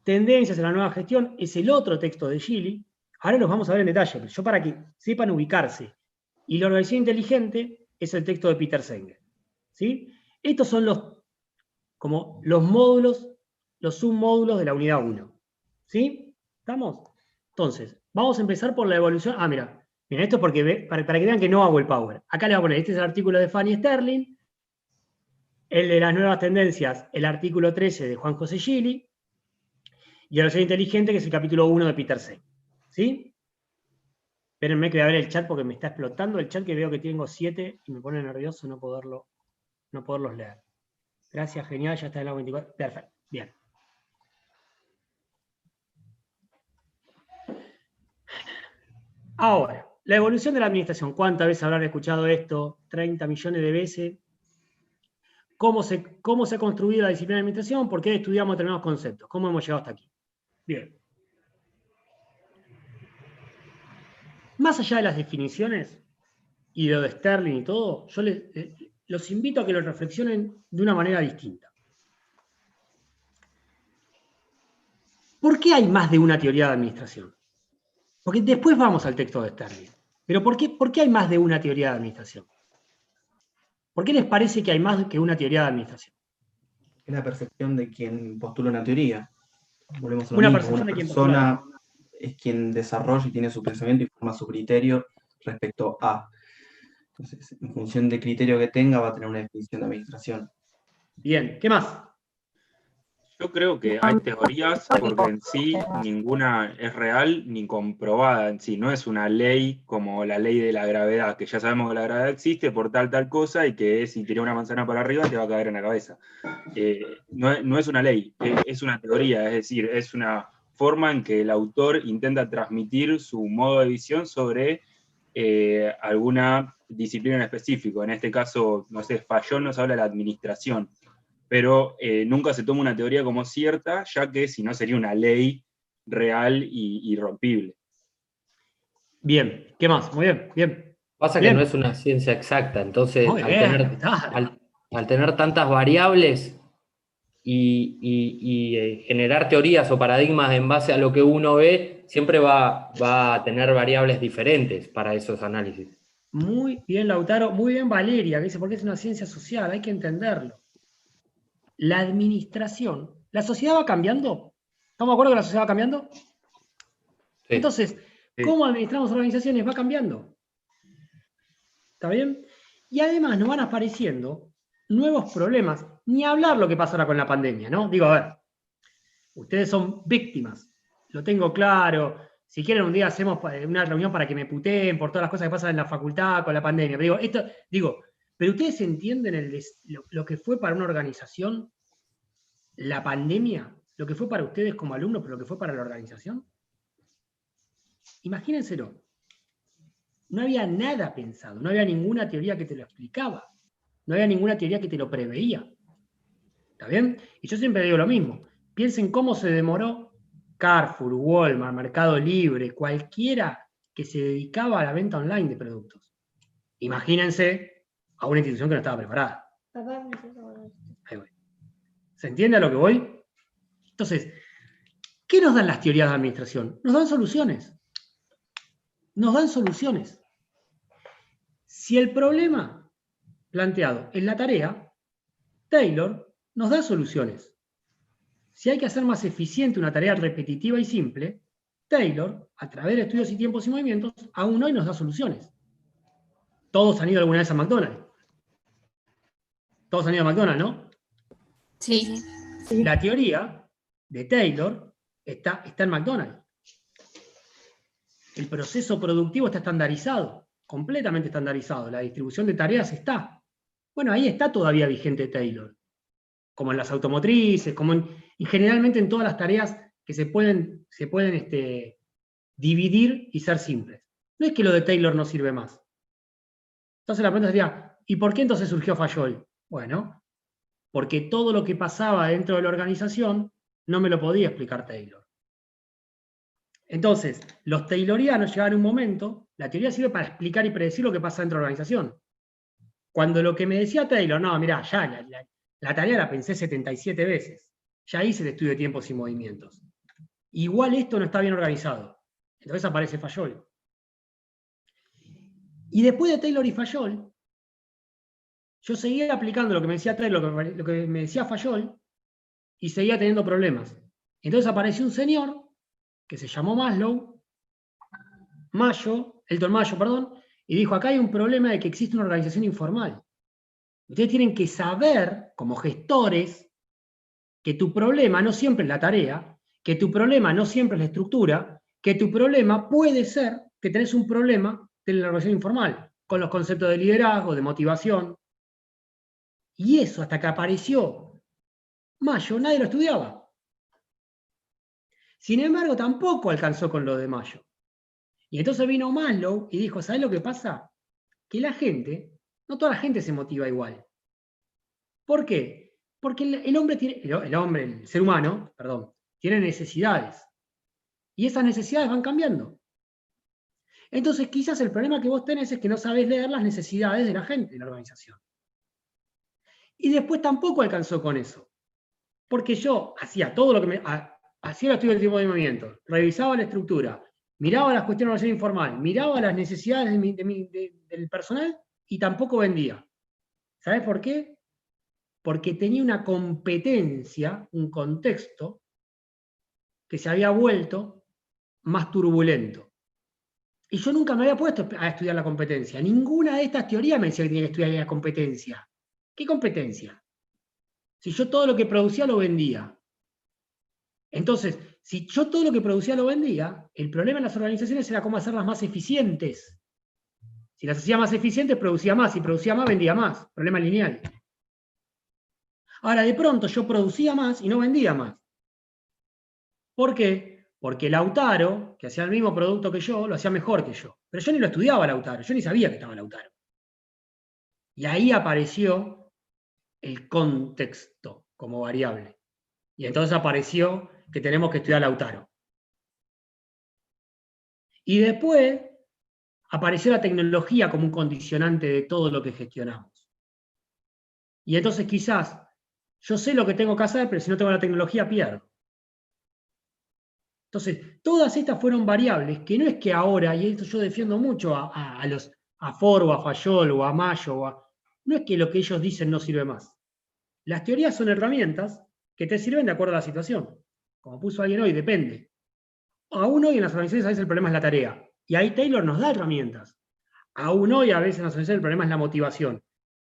Tendencias en la nueva gestión es el otro texto de Gili. Ahora los vamos a ver en detalle, pero yo para que sepan ubicarse. Y la organización inteligente es el texto de Peter Senge. ¿Sí? Estos son los módulos, los submódulos de la unidad 1. ¿Sí? ¿Estamos? Entonces, vamos a empezar por la evolución. Mira, esto es porque para que vean que no hago el power. Acá le voy a poner, este es el artículo de Fanny Sterling, el de las nuevas tendencias, el artículo 13 de Juan José Gili, y el océano inteligente, que es el capítulo 1 de Peter Senge. ¿Sí? Espérenme que voy a ver el chat porque me está explotando el chat, que veo que tengo 7 y me pone nervioso no poderlos leer. Gracias, genial, ya está en la 24. Perfecto, bien. Ahora, la evolución de la administración. ¿Cuántas veces habrán escuchado esto? 30 millones de veces. ¿Cómo se ha construido la disciplina de administración? ¿Por qué estudiamos determinados conceptos? ¿Cómo hemos llegado hasta aquí? Bien. Más allá de las definiciones y de lo de Sterling y todo, yo los invito a que lo reflexionen de una manera distinta. ¿Por qué hay más de una teoría de administración? Porque después vamos al texto de Sterling. Pero ¿por qué hay más de una teoría de administración? ¿Por qué les parece que hay más que una teoría de administración? Es la percepción de quien postula una teoría. Volvemos a lo Una mismo. percepción Una de quien persona es quien desarrolla y tiene su pensamiento y forma su criterio respecto a. Entonces, en función del criterio que tenga, va a tener una definición de administración. Bien, ¿qué más? Yo creo que hay teorías porque en sí ninguna es real ni comprobada en sí. No es una ley como la ley de la gravedad, que ya sabemos que la gravedad existe por tal cosa y que si tiras una manzana para arriba te va a caer en la cabeza. No es una ley, es una teoría, es decir, es una forma en que el autor intenta transmitir su modo de visión sobre alguna disciplina en específico. En este caso, no sé, Fayol nos habla de la administración, pero nunca se toma una teoría como cierta, ya que si no sería una ley real y irrompible. Bien, ¿qué más? Muy bien, bien. Pasa que no es una ciencia exacta, entonces al tener tantas variables y generar teorías o paradigmas en base a lo que uno ve, siempre va a tener variables diferentes para esos análisis. Muy bien, Lautaro. Muy bien, Valeria, que dice, porque es una ciencia social, hay que entenderlo. La administración, ¿la sociedad va cambiando? ¿Estamos de acuerdo que la sociedad va cambiando? Sí. Entonces, ¿cómo administramos organizaciones? Va cambiando. ¿Está bien? Y además nos van apareciendo nuevos problemas. Ni hablar lo que pasará con la pandemia, ¿no? Digo, a ver, ustedes son víctimas, lo tengo claro. Si quieren un día hacemos una reunión para que me puteen por todas las cosas que pasan en la facultad con la pandemia. Pero pero ustedes entienden lo que fue para una organización la pandemia, lo que fue para ustedes como alumnos, pero lo que fue para la organización. Imagínenselo. No había nada pensado, no había ninguna teoría que te lo explicaba, no había ninguna teoría que te lo preveía. ¿Está bien? Y yo siempre digo lo mismo. Piensen cómo se demoró Carrefour, Walmart, Mercado Libre, cualquiera que se dedicaba a la venta online de productos. Imagínense a una institución que no estaba preparada. Ahí voy. ¿Se entiende a lo que voy? Entonces, ¿qué nos dan las teorías de administración? Nos dan soluciones. Nos dan soluciones. Si el problema planteado es la tarea, Taylor nos da soluciones. Si hay que hacer más eficiente una tarea repetitiva y simple, Taylor, a través de estudios y tiempos y movimientos, aún hoy nos da soluciones. Todos han ido alguna vez a McDonald's. Todos han ido a McDonald's, ¿no? Sí. La teoría de Taylor está en McDonald's. El proceso productivo está estandarizado, completamente estandarizado. La distribución de tareas está. Bueno, ahí está todavía vigente Taylor. Como en las automotrices, y generalmente en todas las tareas que se pueden dividir y ser simples. No es que lo de Taylor no sirve más. Entonces la pregunta sería, ¿y por qué entonces surgió Fayol? Bueno, porque todo lo que pasaba dentro de la organización no me lo podía explicar Taylor. Entonces, los taylorianos llegaron a un momento, la teoría sirve para explicar y predecir lo que pasa dentro de la organización. Cuando lo que me decía Taylor, no, mirá, ya la tarea la pensé 77 veces, ya hice el estudio de tiempos y movimientos. Igual esto no está bien organizado. Entonces aparece Fayol. Y después de Taylor y Fayol, yo seguía aplicando lo que me decía Taylor, lo que me decía Fayol, y seguía teniendo problemas. Entonces apareció un señor que se llamó Elton Mayo, y dijo, acá hay un problema de que existe una organización informal. Ustedes tienen que saber, como gestores, que tu problema no siempre es la tarea, que tu problema no siempre es la estructura, que tu problema puede ser que tenés un problema de la organización informal, con los conceptos de liderazgo, de motivación. Y eso, hasta que apareció Mayo, nadie lo estudiaba. Sin embargo, tampoco alcanzó con lo de Mayo. Y entonces vino Maslow y dijo, ¿sabés lo que pasa? Que la gente, no toda la gente se motiva igual. ¿Por qué? Porque el ser humano, tiene necesidades. Y esas necesidades van cambiando. Entonces, quizás el problema que vos tenés es que no sabés leer las necesidades de la gente, de la organización. Y después tampoco alcanzó con eso. Porque yo hacía todo lo que hacía el estudio del tipo de movimiento, revisaba la estructura, miraba las cuestiones de organización informal, miraba las necesidades del personal y tampoco vendía. ¿Sabés por qué? Porque tenía una competencia, un contexto, que se había vuelto más turbulento. Y yo nunca me había puesto a estudiar la competencia. Ninguna de estas teorías me decía que tenía que estudiar la competencia. ¿Qué competencia? Si yo todo lo que producía lo vendía. Entonces, si yo todo lo que producía lo vendía, el problema en las organizaciones era cómo hacerlas más eficientes. Si las hacía más eficientes, producía más. Si producía más, vendía más. Problema lineal. Ahora, de pronto, yo producía más y no vendía más. ¿Por qué? Porque Lautaro, que hacía el mismo producto que yo, lo hacía mejor que yo. Pero yo ni lo estudiaba a Lautaro, yo ni sabía que estaba Lautaro. Y ahí apareció el contexto como variable. Y entonces apareció que tenemos que estudiar a Lautaro. Y después apareció la tecnología como un condicionante de todo lo que gestionamos. Y entonces quizás yo sé lo que tengo que hacer, pero si no tengo la tecnología pierdo. Entonces, todas estas fueron variables que no es que ahora, y esto yo defiendo mucho a Ford o a Fayol o a Mayo, no es que lo que ellos dicen no sirve más. Las teorías son herramientas que te sirven de acuerdo a la situación. Como puso alguien hoy, depende. Aún hoy en las organizaciones a veces el problema es la tarea. Y ahí Taylor nos da herramientas. Aún hoy a veces en las organizaciones el problema es la motivación.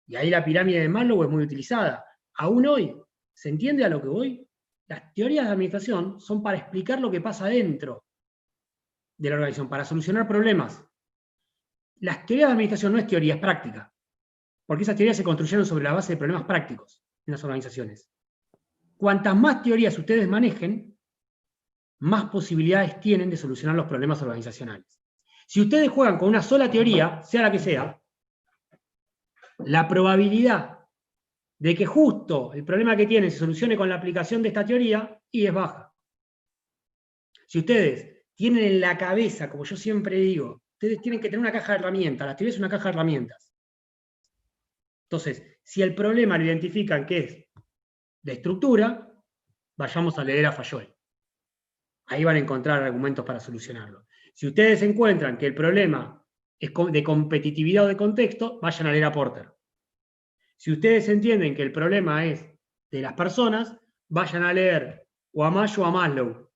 Y ahí la pirámide de Maslow es muy utilizada. Aún hoy, ¿se entiende a lo que voy? Las teorías de administración son para explicar lo que pasa dentro de la organización, para solucionar problemas. Las teorías de administración no es teoría, es práctica. Porque esas teorías se construyeron sobre la base de problemas prácticos en las organizaciones. Cuantas más teorías ustedes manejen, más posibilidades tienen de solucionar los problemas organizacionales. Si ustedes juegan con una sola teoría, sea la que sea, la probabilidad de que justo el problema que tienen se solucione con la aplicación de esta teoría, y es baja. Si ustedes tienen en la cabeza, como yo siempre digo, ustedes tienen que tener una caja de herramientas, la teoría es una caja de herramientas. Entonces, si el problema lo identifican que es de estructura, vayamos a leer a Fayol. Ahí van a encontrar argumentos para solucionarlo. Si ustedes encuentran que el problema es de competitividad o de contexto, vayan a leer a Porter. Si ustedes entienden que el problema es de las personas, vayan a leer o a Mayo o a Maslow.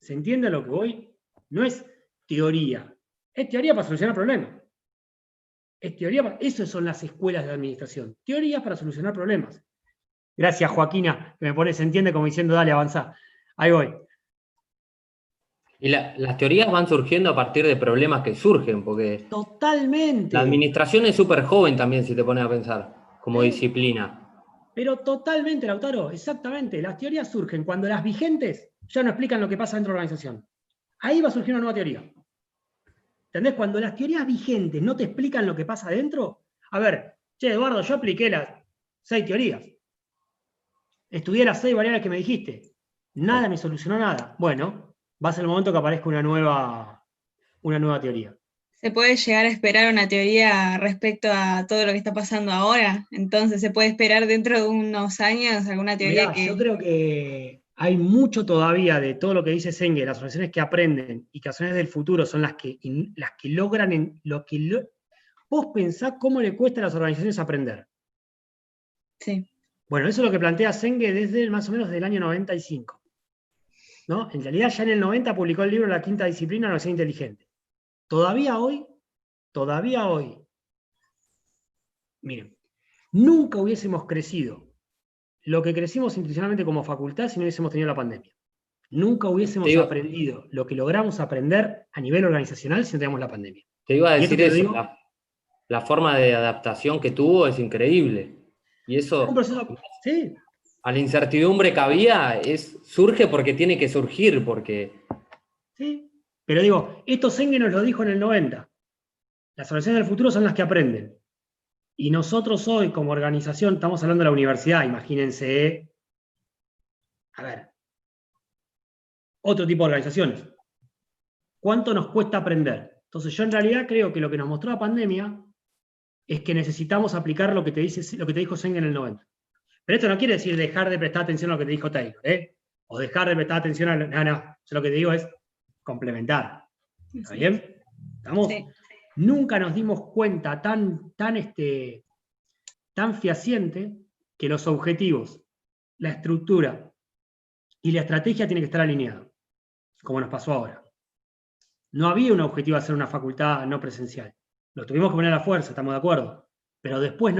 ¿Se entiende a lo que voy? No es teoría. Es teoría para solucionar problemas. Es teoría Esas son las escuelas de administración. Teorías para solucionar problemas. Gracias, Joaquina, que me pone, se entiende como diciendo, dale, avanzá. Ahí voy. Y las teorías van surgiendo a partir de problemas que surgen, porque totalmente. La administración es súper joven también, si te pones a pensar, como disciplina. Pero totalmente, Lautaro, exactamente. Las teorías surgen cuando las vigentes ya no explican lo que pasa dentro de la organización. Ahí va a surgir una nueva teoría. ¿Entendés? Cuando las teorías vigentes no te explican lo que pasa adentro. A ver, che, Eduardo, yo apliqué las 6 teorías. Estudié las 6 variables que me dijiste. Nada me solucionó nada. Bueno, va a ser el momento que aparezca una nueva teoría. ¿Se puede llegar a esperar una teoría respecto a todo lo que está pasando ahora? Entonces, ¿se puede esperar dentro de unos años alguna teoría? Mirá, yo creo que hay mucho todavía de todo lo que dice Senge, las organizaciones que aprenden y que las organizaciones del futuro son las que logran vos pensás cómo le cuesta a las organizaciones aprender. Sí. Bueno, eso es lo que plantea Senge desde más o menos del año 95. ¿No? En realidad ya en el 90 publicó el libro La quinta disciplina, la organización inteligente. Todavía hoy, miren, nunca hubiésemos crecido lo que crecimos institucionalmente como facultad si no hubiésemos tenido la pandemia. Nunca hubiésemos Te digo- aprendido lo que logramos aprender a nivel organizacional si no teníamos la pandemia. Te iba a Y esto decir te lo eso, digo- la forma de adaptación que tuvo es increíble. Y eso, Un proceso- sí, a la incertidumbre que había, surge porque tiene que surgir, porque sí. Pero digo, esto Senge nos lo dijo en el 90. Las organizaciones del futuro son las que aprenden. Y nosotros hoy, como organización, estamos hablando de la universidad, imagínense. A ver, otro tipo de organizaciones. ¿Cuánto nos cuesta aprender? Entonces, yo en realidad creo que lo que nos mostró la pandemia es que necesitamos aplicar lo que te dijo Senge en el 90. Pero esto no quiere decir dejar de prestar atención a lo que te dijo Taylor, o dejar de prestar atención a... No. Yo lo que te digo es complementar. ¿Está bien? ¿Estamos? Sí. Nunca nos dimos cuenta tan fehaciente que los objetivos, la estructura y la estrategia tienen que estar alineados, como nos pasó ahora. No había un objetivo de hacer una facultad no presencial. Lo tuvimos que poner a la fuerza, estamos de acuerdo. Pero después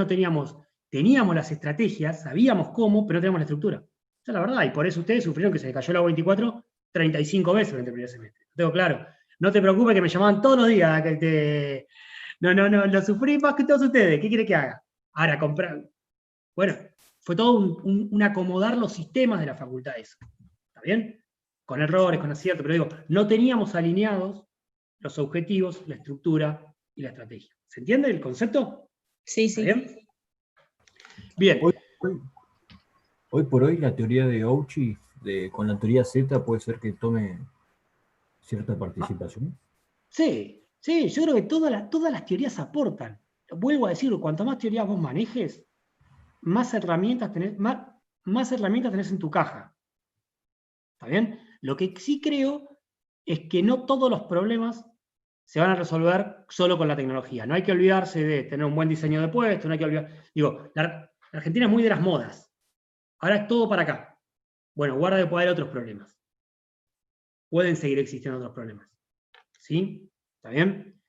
teníamos las estrategias, sabíamos cómo, pero no teníamos la estructura. Esa es la verdad, y por eso ustedes sufrieron que se les cayó la U24 35 veces durante el primer semestre. Lo tengo claro. No te preocupes que me llamaban todos los días. No, lo sufrí más que todos ustedes. ¿Qué quiere que haga? Ahora, comprar. Bueno, fue todo un acomodar los sistemas de la facultad eso. ¿Está bien? Con errores, con aciertos, pero digo, no teníamos alineados los objetivos, la estructura y la estrategia. ¿Se entiende el concepto? Sí, ¿Está sí. bien? Bien. Hoy por hoy la teoría de Ouchi con la teoría Z puede ser que tome cierta participación. Sí, yo creo que todas las teorías aportan. Vuelvo a decirlo, cuanto más teorías vos manejes, más herramientas tenés en tu caja. ¿Está bien? Lo que sí creo es que no todos los problemas se van a resolver solo con la tecnología. No hay que olvidarse de tener un buen diseño de puesto, no hay que olvidar... Digo, la Argentina es muy de las modas. Ahora es todo para acá. Bueno, guarda que puede haber otros problemas. Pueden seguir existiendo otros problemas. ¿Sí? ¿Está bien?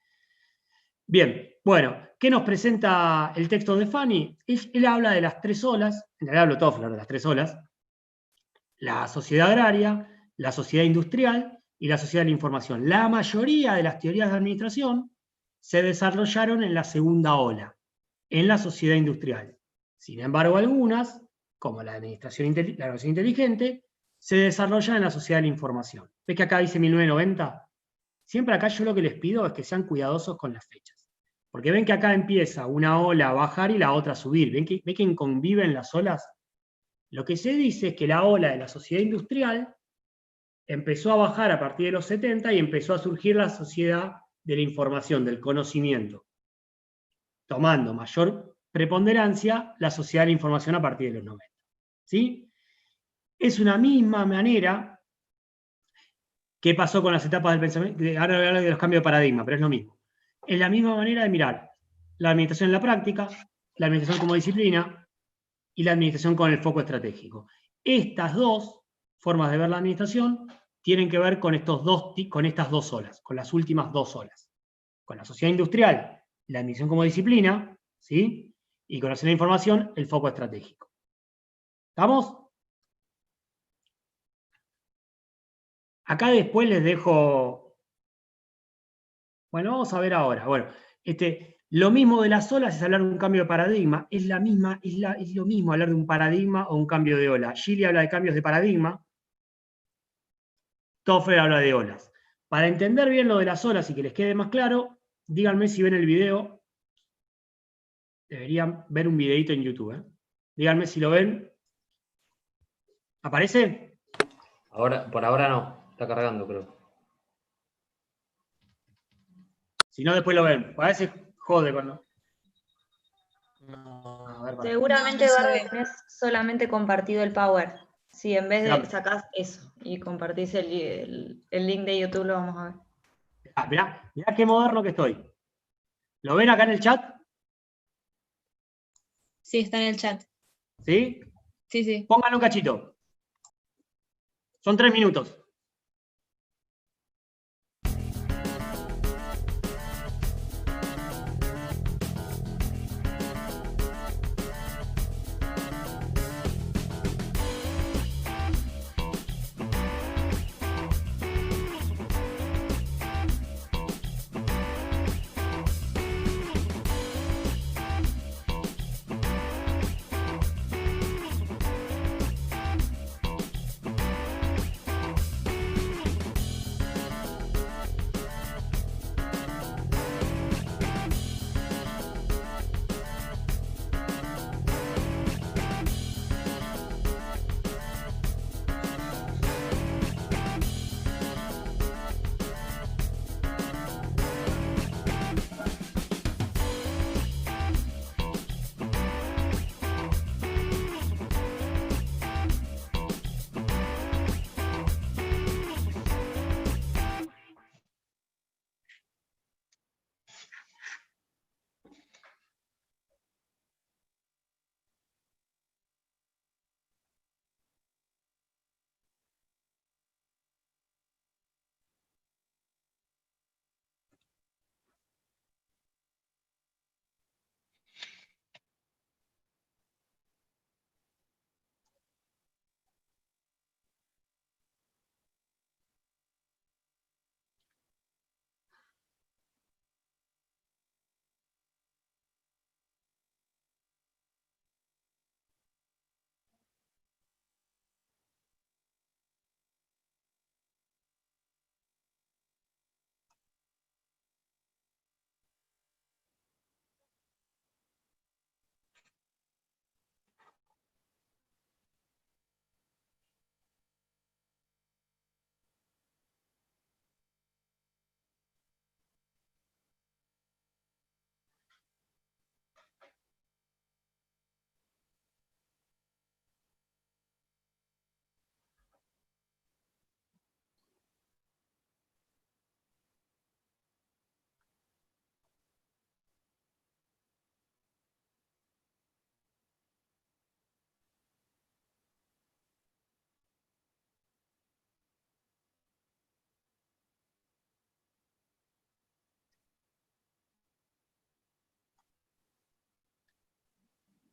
Bien, bueno, ¿qué nos presenta el texto de Fanny? Él habla de las tres olas, en realidad habló Toffler de las tres olas: la sociedad agraria, la sociedad industrial y la sociedad de la información. La mayoría de las teorías de administración se desarrollaron en la segunda ola, en la sociedad industrial. Sin embargo, algunas, como la organización inteligente, se desarrollan en la sociedad de la información. ¿Ves que acá dice 1990? Siempre acá yo lo que les pido es que sean cuidadosos con las fechas. Porque ven que acá empieza una ola a bajar y la otra a subir. ¿Ven que conviven las olas? Lo que se dice es que la ola de la sociedad industrial empezó a bajar a partir de los 70 y empezó a surgir la sociedad de la información, del conocimiento, tomando mayor preponderancia la sociedad de la información a partir de los 90. ¿Sí? Es una misma manera que pasó con las etapas del pensamiento. Ahora voy a hablar de los cambios de paradigma, pero es lo mismo. Es la misma manera de mirar la administración en la práctica, la administración como disciplina y la administración con el foco estratégico. Estas dos formas de ver la administración tienen que ver con estas dos olas, con las últimas dos olas. Con la sociedad industrial, la administración como disciplina, ¿sí? Y con la sociedad de información, el foco estratégico. ¿Estamos? Acá después les dejo... Bueno, vamos a ver ahora. Bueno, lo mismo de las olas es hablar de un cambio de paradigma. Es lo mismo hablar de un paradigma o un cambio de ola. Gili habla de cambios de paradigma. Toffler habla de olas. Para entender bien lo de las olas y que les quede más claro, díganme si ven el video. Deberían ver un videito en YouTube. Díganme si lo ven. ¿Aparece? por ahora no. Está cargando, creo. Si no, después lo ven. A veces jode cuando... Seguramente, Barbie, tenés solamente compartido el Power. Si en vez de sacás eso y compartís el link de YouTube, lo vamos a ver. Mirá qué moderno que estoy. ¿Lo ven acá en el chat? Sí, está en el chat. ¿Sí? Sí, sí. Pónganlo un cachito. Son 3 minutos.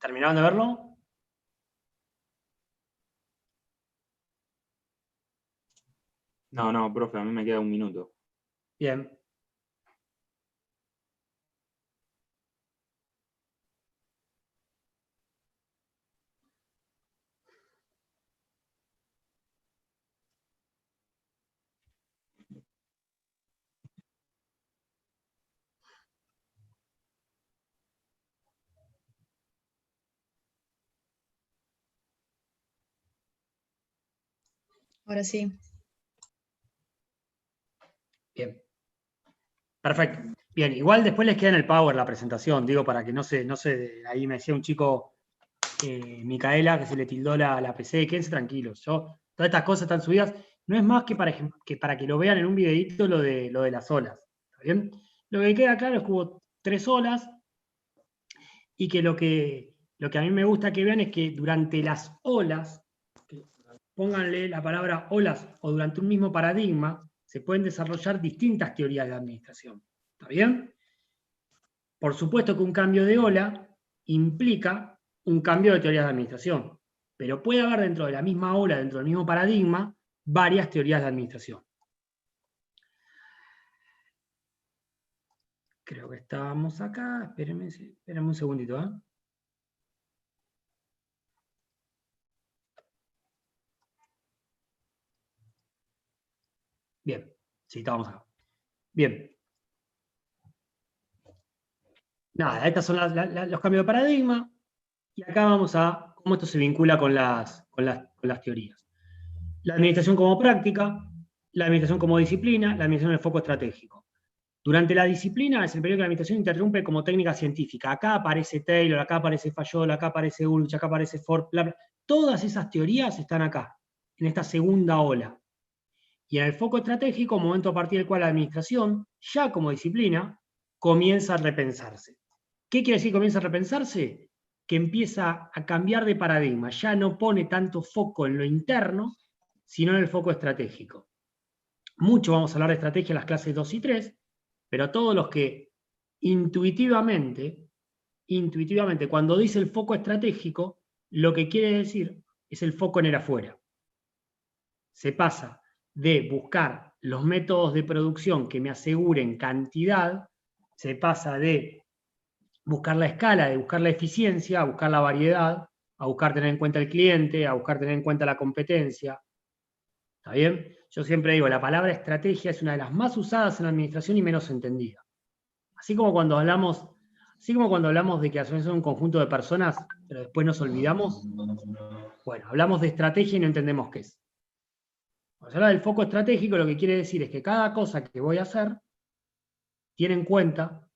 ¿Terminaron de verlo? No, profe, a mí me queda un minuto. Bien. Ahora sí. Bien. Perfecto. Bien, igual después les queda en el Power la presentación, digo, para que ahí me decía un chico, Micaela, que se le tildó la PC, quédense tranquilos, todas estas cosas están subidas, no es más que para que lo vean en un videíto lo de las olas, ¿está bien? Lo que queda claro es que hubo 3 olas, y que lo que a mí me gusta que vean es que durante las olas, pónganle la palabra olas, o durante un mismo paradigma, se pueden desarrollar distintas teorías de administración. ¿Está bien? Por supuesto que un cambio de ola implica un cambio de teorías de administración, pero puede haber dentro de la misma ola, dentro del mismo paradigma, varias teorías de administración. Creo que estábamos acá, espérenme un segundito, ¿eh? Bien, sí, estábamos acá. Bien. Nada, estos son los cambios de paradigma, y acá vamos a cómo esto se vincula con las teorías. La administración como práctica, la administración como disciplina, la administración del foco estratégico. Durante la disciplina es el periodo que la administración interrumpe como técnica científica. Acá aparece Taylor, acá aparece Fayol, acá aparece Ulrich, acá aparece Ford, bla, bla. Todas esas teorías están acá, en esta segunda ola. Y en el foco estratégico, momento a partir del cual la administración, ya como disciplina, comienza a repensarse. ¿Qué quiere decir comienza a repensarse? Que empieza a cambiar de paradigma, ya no pone tanto foco en lo interno, sino en el foco estratégico. Mucho vamos a hablar de estrategia en las clases 2 y 3, pero todos los que intuitivamente, cuando dice el foco estratégico, lo que quiere decir es el foco en el afuera. Se pasa de buscar los métodos de producción que me aseguren cantidad, se pasa de buscar la escala, de buscar la eficiencia, a buscar la variedad, a buscar tener en cuenta el cliente, a buscar tener en cuenta la competencia. ¿Está bien? Yo siempre digo, la palabra estrategia es una de las más usadas en la administración y menos entendida. Así como cuando hablamos de que hacemos un conjunto de personas, pero después nos olvidamos, bueno, hablamos de estrategia y no entendemos qué es. Cuando se habla del foco estratégico, lo que quiere decir es que cada cosa que voy a hacer tiene en cuenta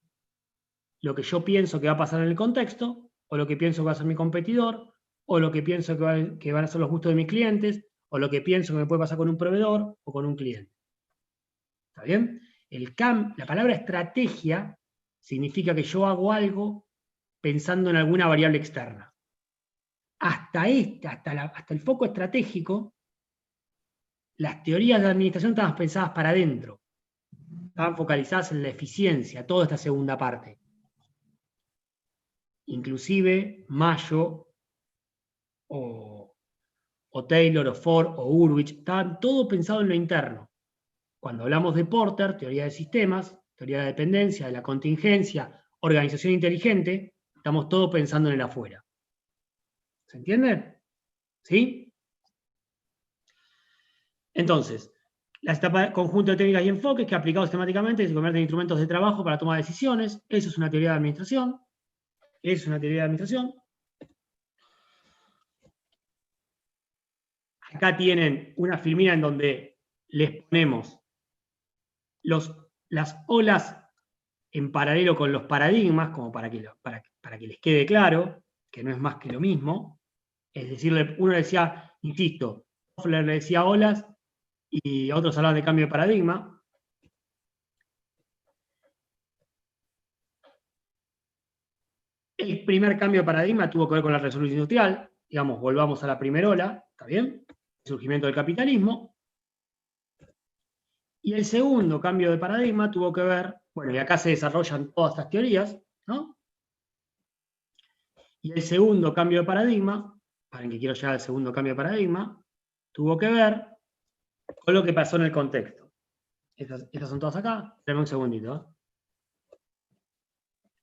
lo que yo pienso que va a pasar en el contexto, o lo que pienso que va a ser mi competidor, o lo que pienso que van a ser los gustos de mis clientes, o lo que pienso que me puede pasar con un proveedor o con un cliente. ¿Está bien? La palabra estrategia significa que yo hago algo pensando en alguna variable externa. Hasta el foco estratégico, las teorías de administración estaban pensadas para adentro. Estaban focalizadas en la eficiencia, toda esta segunda parte. Inclusive Mayo o Taylor o Ford o Ulrich, estaban todo pensado en lo interno. Cuando hablamos de Porter, teoría de sistemas, teoría de la dependencia, de la contingencia, organización inteligente, estamos todo pensando en el afuera. ¿Se entiende? ¿Sí? Entonces, la etapa conjunto de técnicas y enfoques que aplicados sistemáticamente se convierten en instrumentos de trabajo para tomar decisiones. Eso es una teoría de administración. Es una teoría de administración. Acá tienen una filmina en donde les ponemos las olas en paralelo con los paradigmas, como para que les quede claro, que no es más que lo mismo. Es decir, uno decía, insisto, Toffler le decía olas y otros hablaban de cambio de paradigma. El primer cambio de paradigma tuvo que ver con la resolución industrial, digamos, volvamos a la primera ola, ¿está bien? El surgimiento del capitalismo. Y el segundo cambio de paradigma tuvo que ver, bueno, y acá se desarrollan todas estas teorías, ¿no? Y el segundo cambio de paradigma, para el que quiero llegar al segundo cambio de paradigma, tuvo que ver con lo que pasó en el contexto. Estas son todas acá. Dame un segundito.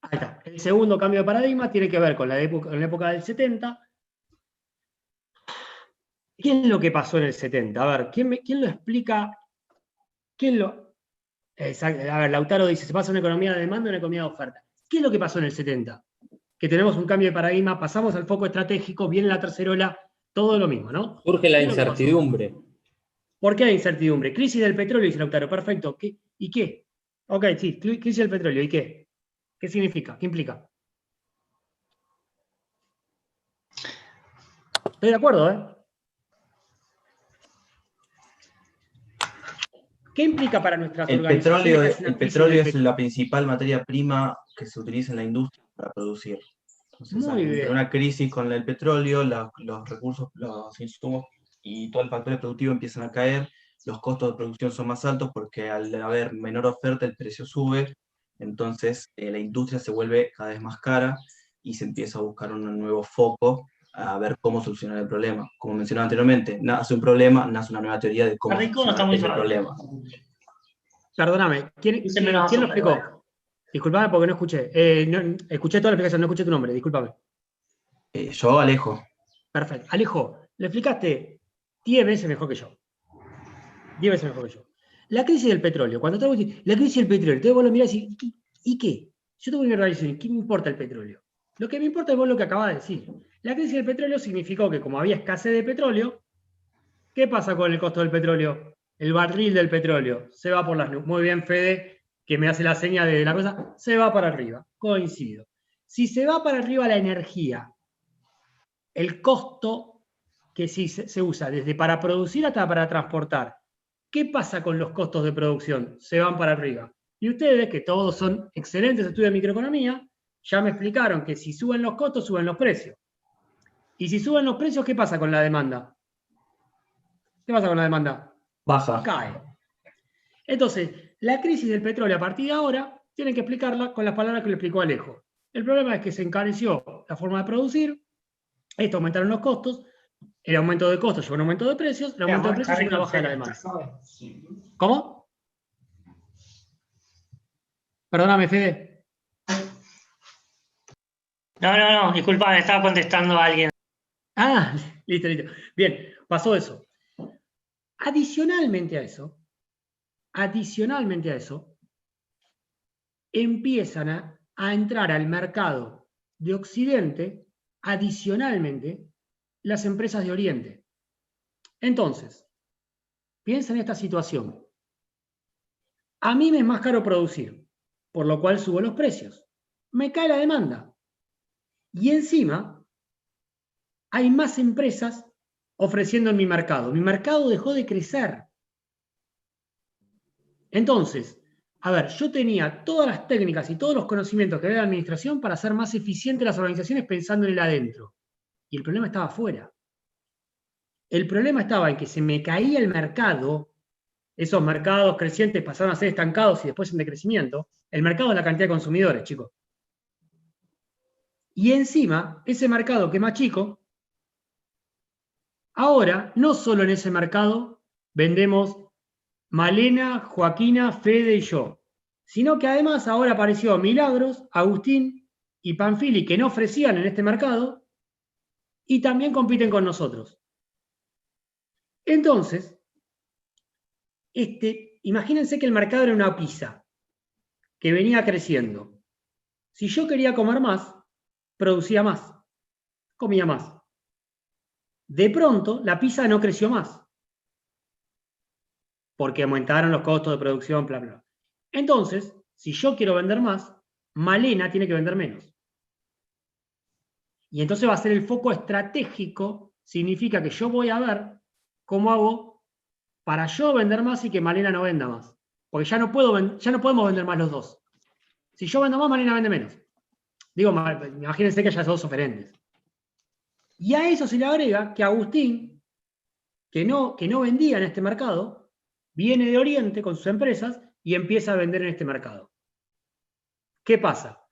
Ahí está. El segundo cambio de paradigma tiene que ver con la época del 70. ¿Qué es lo que pasó en el 70? A ver, ¿quién lo explica? A ver, Lautaro dice, se pasa de una economía de demanda a una economía de oferta. ¿Qué es lo que pasó en el 70? Que tenemos un cambio de paradigma, pasamos al foco estratégico, viene la tercera ola, todo lo mismo, ¿no? Surge la incertidumbre. ¿Por qué hay incertidumbre? Crisis del petróleo, dice Lautaro, perfecto. ¿Y qué? Ok, sí, crisis del petróleo, ¿y qué? ¿Qué significa? ¿Qué implica? Estoy de acuerdo, ¿eh? ¿Qué implica para nuestras organizaciones? El petróleo es la principal materia prima que se utiliza en la industria para producir. Entonces, entre una crisis con el petróleo, los recursos, los insumos y todo el factor productivo empiezan a caer, los costos de producción son más altos porque al haber menor oferta el precio sube, entonces la industria se vuelve cada vez más cara y se empieza a buscar un nuevo foco a ver cómo solucionar el problema. Como mencionaba anteriormente, nace un problema, nace una nueva teoría de cómo solucionar ese problema. Perdóname, ¿quién lo explicó? Disculpame porque no escuché. Escuché toda la explicación, no escuché tu nombre, discúlpame. Yo, Alejo. Perfecto. Alejo, le explicaste 10 veces mejor que yo. 10 veces mejor que yo. La crisis del petróleo, cuando te voy a decir, la crisis del petróleo, entonces vos lo mirás y decís, ¿y qué? Yo te voy a decir, ¿qué me importa el petróleo? Lo que me importa es vos lo que acabas de decir. La crisis del petróleo significó que como había escasez de petróleo, ¿qué pasa con el costo del petróleo? El barril del petróleo se va por las nubes. Muy bien, Fede, que me hace la seña de la cosa, se va para arriba. Coincido. Si se va para arriba la energía, el costo que sí se usa desde para producir hasta para transportar, ¿qué pasa con los costos de producción? Se van para arriba. Y ustedes, que todos son excelentes estudios de microeconomía, ya me explicaron que si suben los costos, suben los precios. Y si suben los precios, ¿qué pasa con la demanda? ¿Qué pasa con la demanda? Baja. Cae. Entonces, la crisis del petróleo a partir de ahora tienen que explicarla con las palabras que le explicó Alejo. El problema es que se encareció la forma de producir, esto aumentaron los costos, el aumento de costos llevó a un aumento de precios, el aumento de precios es una baja de la demanda. ¿Cómo? Perdóname, Fede. No, disculpa, me estaba contestando a alguien. Ah, listo. Bien, pasó eso. Adicionalmente a eso, empiezan a entrar al mercado de Occidente, adicionalmente, las empresas de Oriente. Entonces, piensa en esta situación. A mí me es más caro producir, por lo cual subo los precios. Me cae la demanda. Y encima, hay más empresas ofreciendo en mi mercado. Mi mercado dejó de crecer. Entonces, a ver, yo tenía todas las técnicas y todos los conocimientos que había de administración para hacer más eficientes las organizaciones pensando en el adentro. Y el problema estaba afuera. El problema estaba en que se me caía el mercado, esos mercados crecientes pasaron a ser estancados y después en decrecimiento. El mercado es la cantidad de consumidores, chicos. Y encima, ese mercado que es más chico, ahora, no solo en ese mercado vendemos Malena, Joaquina, Fede y yo, sino que además ahora apareció Milagros, Agustín y Panfili, que no ofrecían en este mercado, y también compiten con nosotros. Entonces, imagínense que el mercado era una pizza, que venía creciendo. Si yo quería comer más, producía más, comía más. De pronto, la pizza no creció más, porque aumentaron los costos de producción, bla, bla. Entonces, si yo quiero vender más, Malena tiene que vender menos. Y entonces va a ser el foco estratégico, significa que yo voy a ver cómo hago para yo vender más y que Malena no venda más. Porque ya no podemos vender más los dos. Si yo vendo más, Malena vende menos. Digo, imagínense que haya dos oferentes. Y a eso se le agrega que Agustín, que no vendía en este mercado, viene de Oriente con sus empresas y empieza a vender en este mercado. ¿Qué pasa?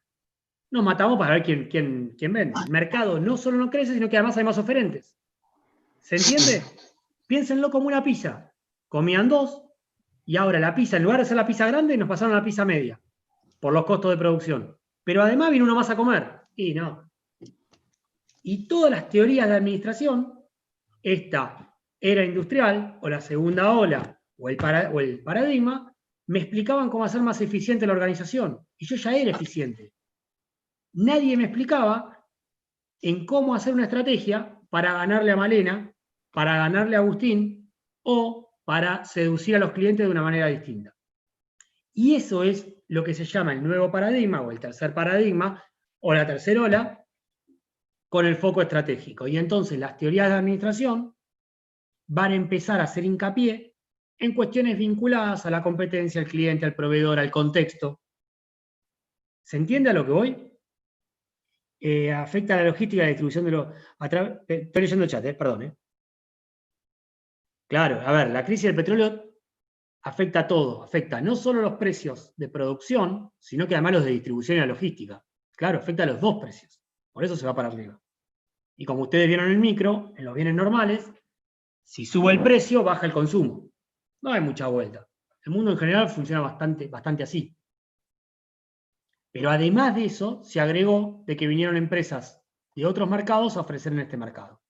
nos matamos para ver quién vende. El mercado no solo no crece, sino que además hay más oferentes. ¿Se entiende? Piénsenlo como una pizza. Comían 2, y ahora la pizza, en lugar de ser la pizza grande, nos pasaron a la pizza media, por los costos de producción. Pero además viene uno más a comer. Y no. Y todas las teorías de administración, esta era industrial, o la segunda ola, o el paradigma, me explicaban cómo hacer más eficiente la organización. Y yo ya era eficiente. Nadie me explicaba en cómo hacer una estrategia para ganarle a Malena, para ganarle a Agustín, o para seducir a los clientes de una manera distinta. Y eso es lo que se llama el nuevo paradigma, o el tercer paradigma, o la tercera ola, con el foco estratégico. Y entonces las teorías de administración van a empezar a hacer hincapié en cuestiones vinculadas a la competencia, al cliente, al proveedor, al contexto. ¿Se entiende a lo que voy? Afecta a la logística y la distribución de los... Estoy leyendo el chat, perdón. Claro, a ver, la crisis del petróleo afecta a todo, afecta no solo los precios de producción, sino que además los de distribución y la logística. Claro, afecta a los dos precios, por eso se va para arriba. Y como ustedes vieron en el micro, en los bienes normales, si sube el precio, baja el consumo. No hay mucha vuelta. El mundo en general funciona bastante así. Pero además de eso, se agregó de que vinieron empresas de otros mercados a ofrecer en este mercado.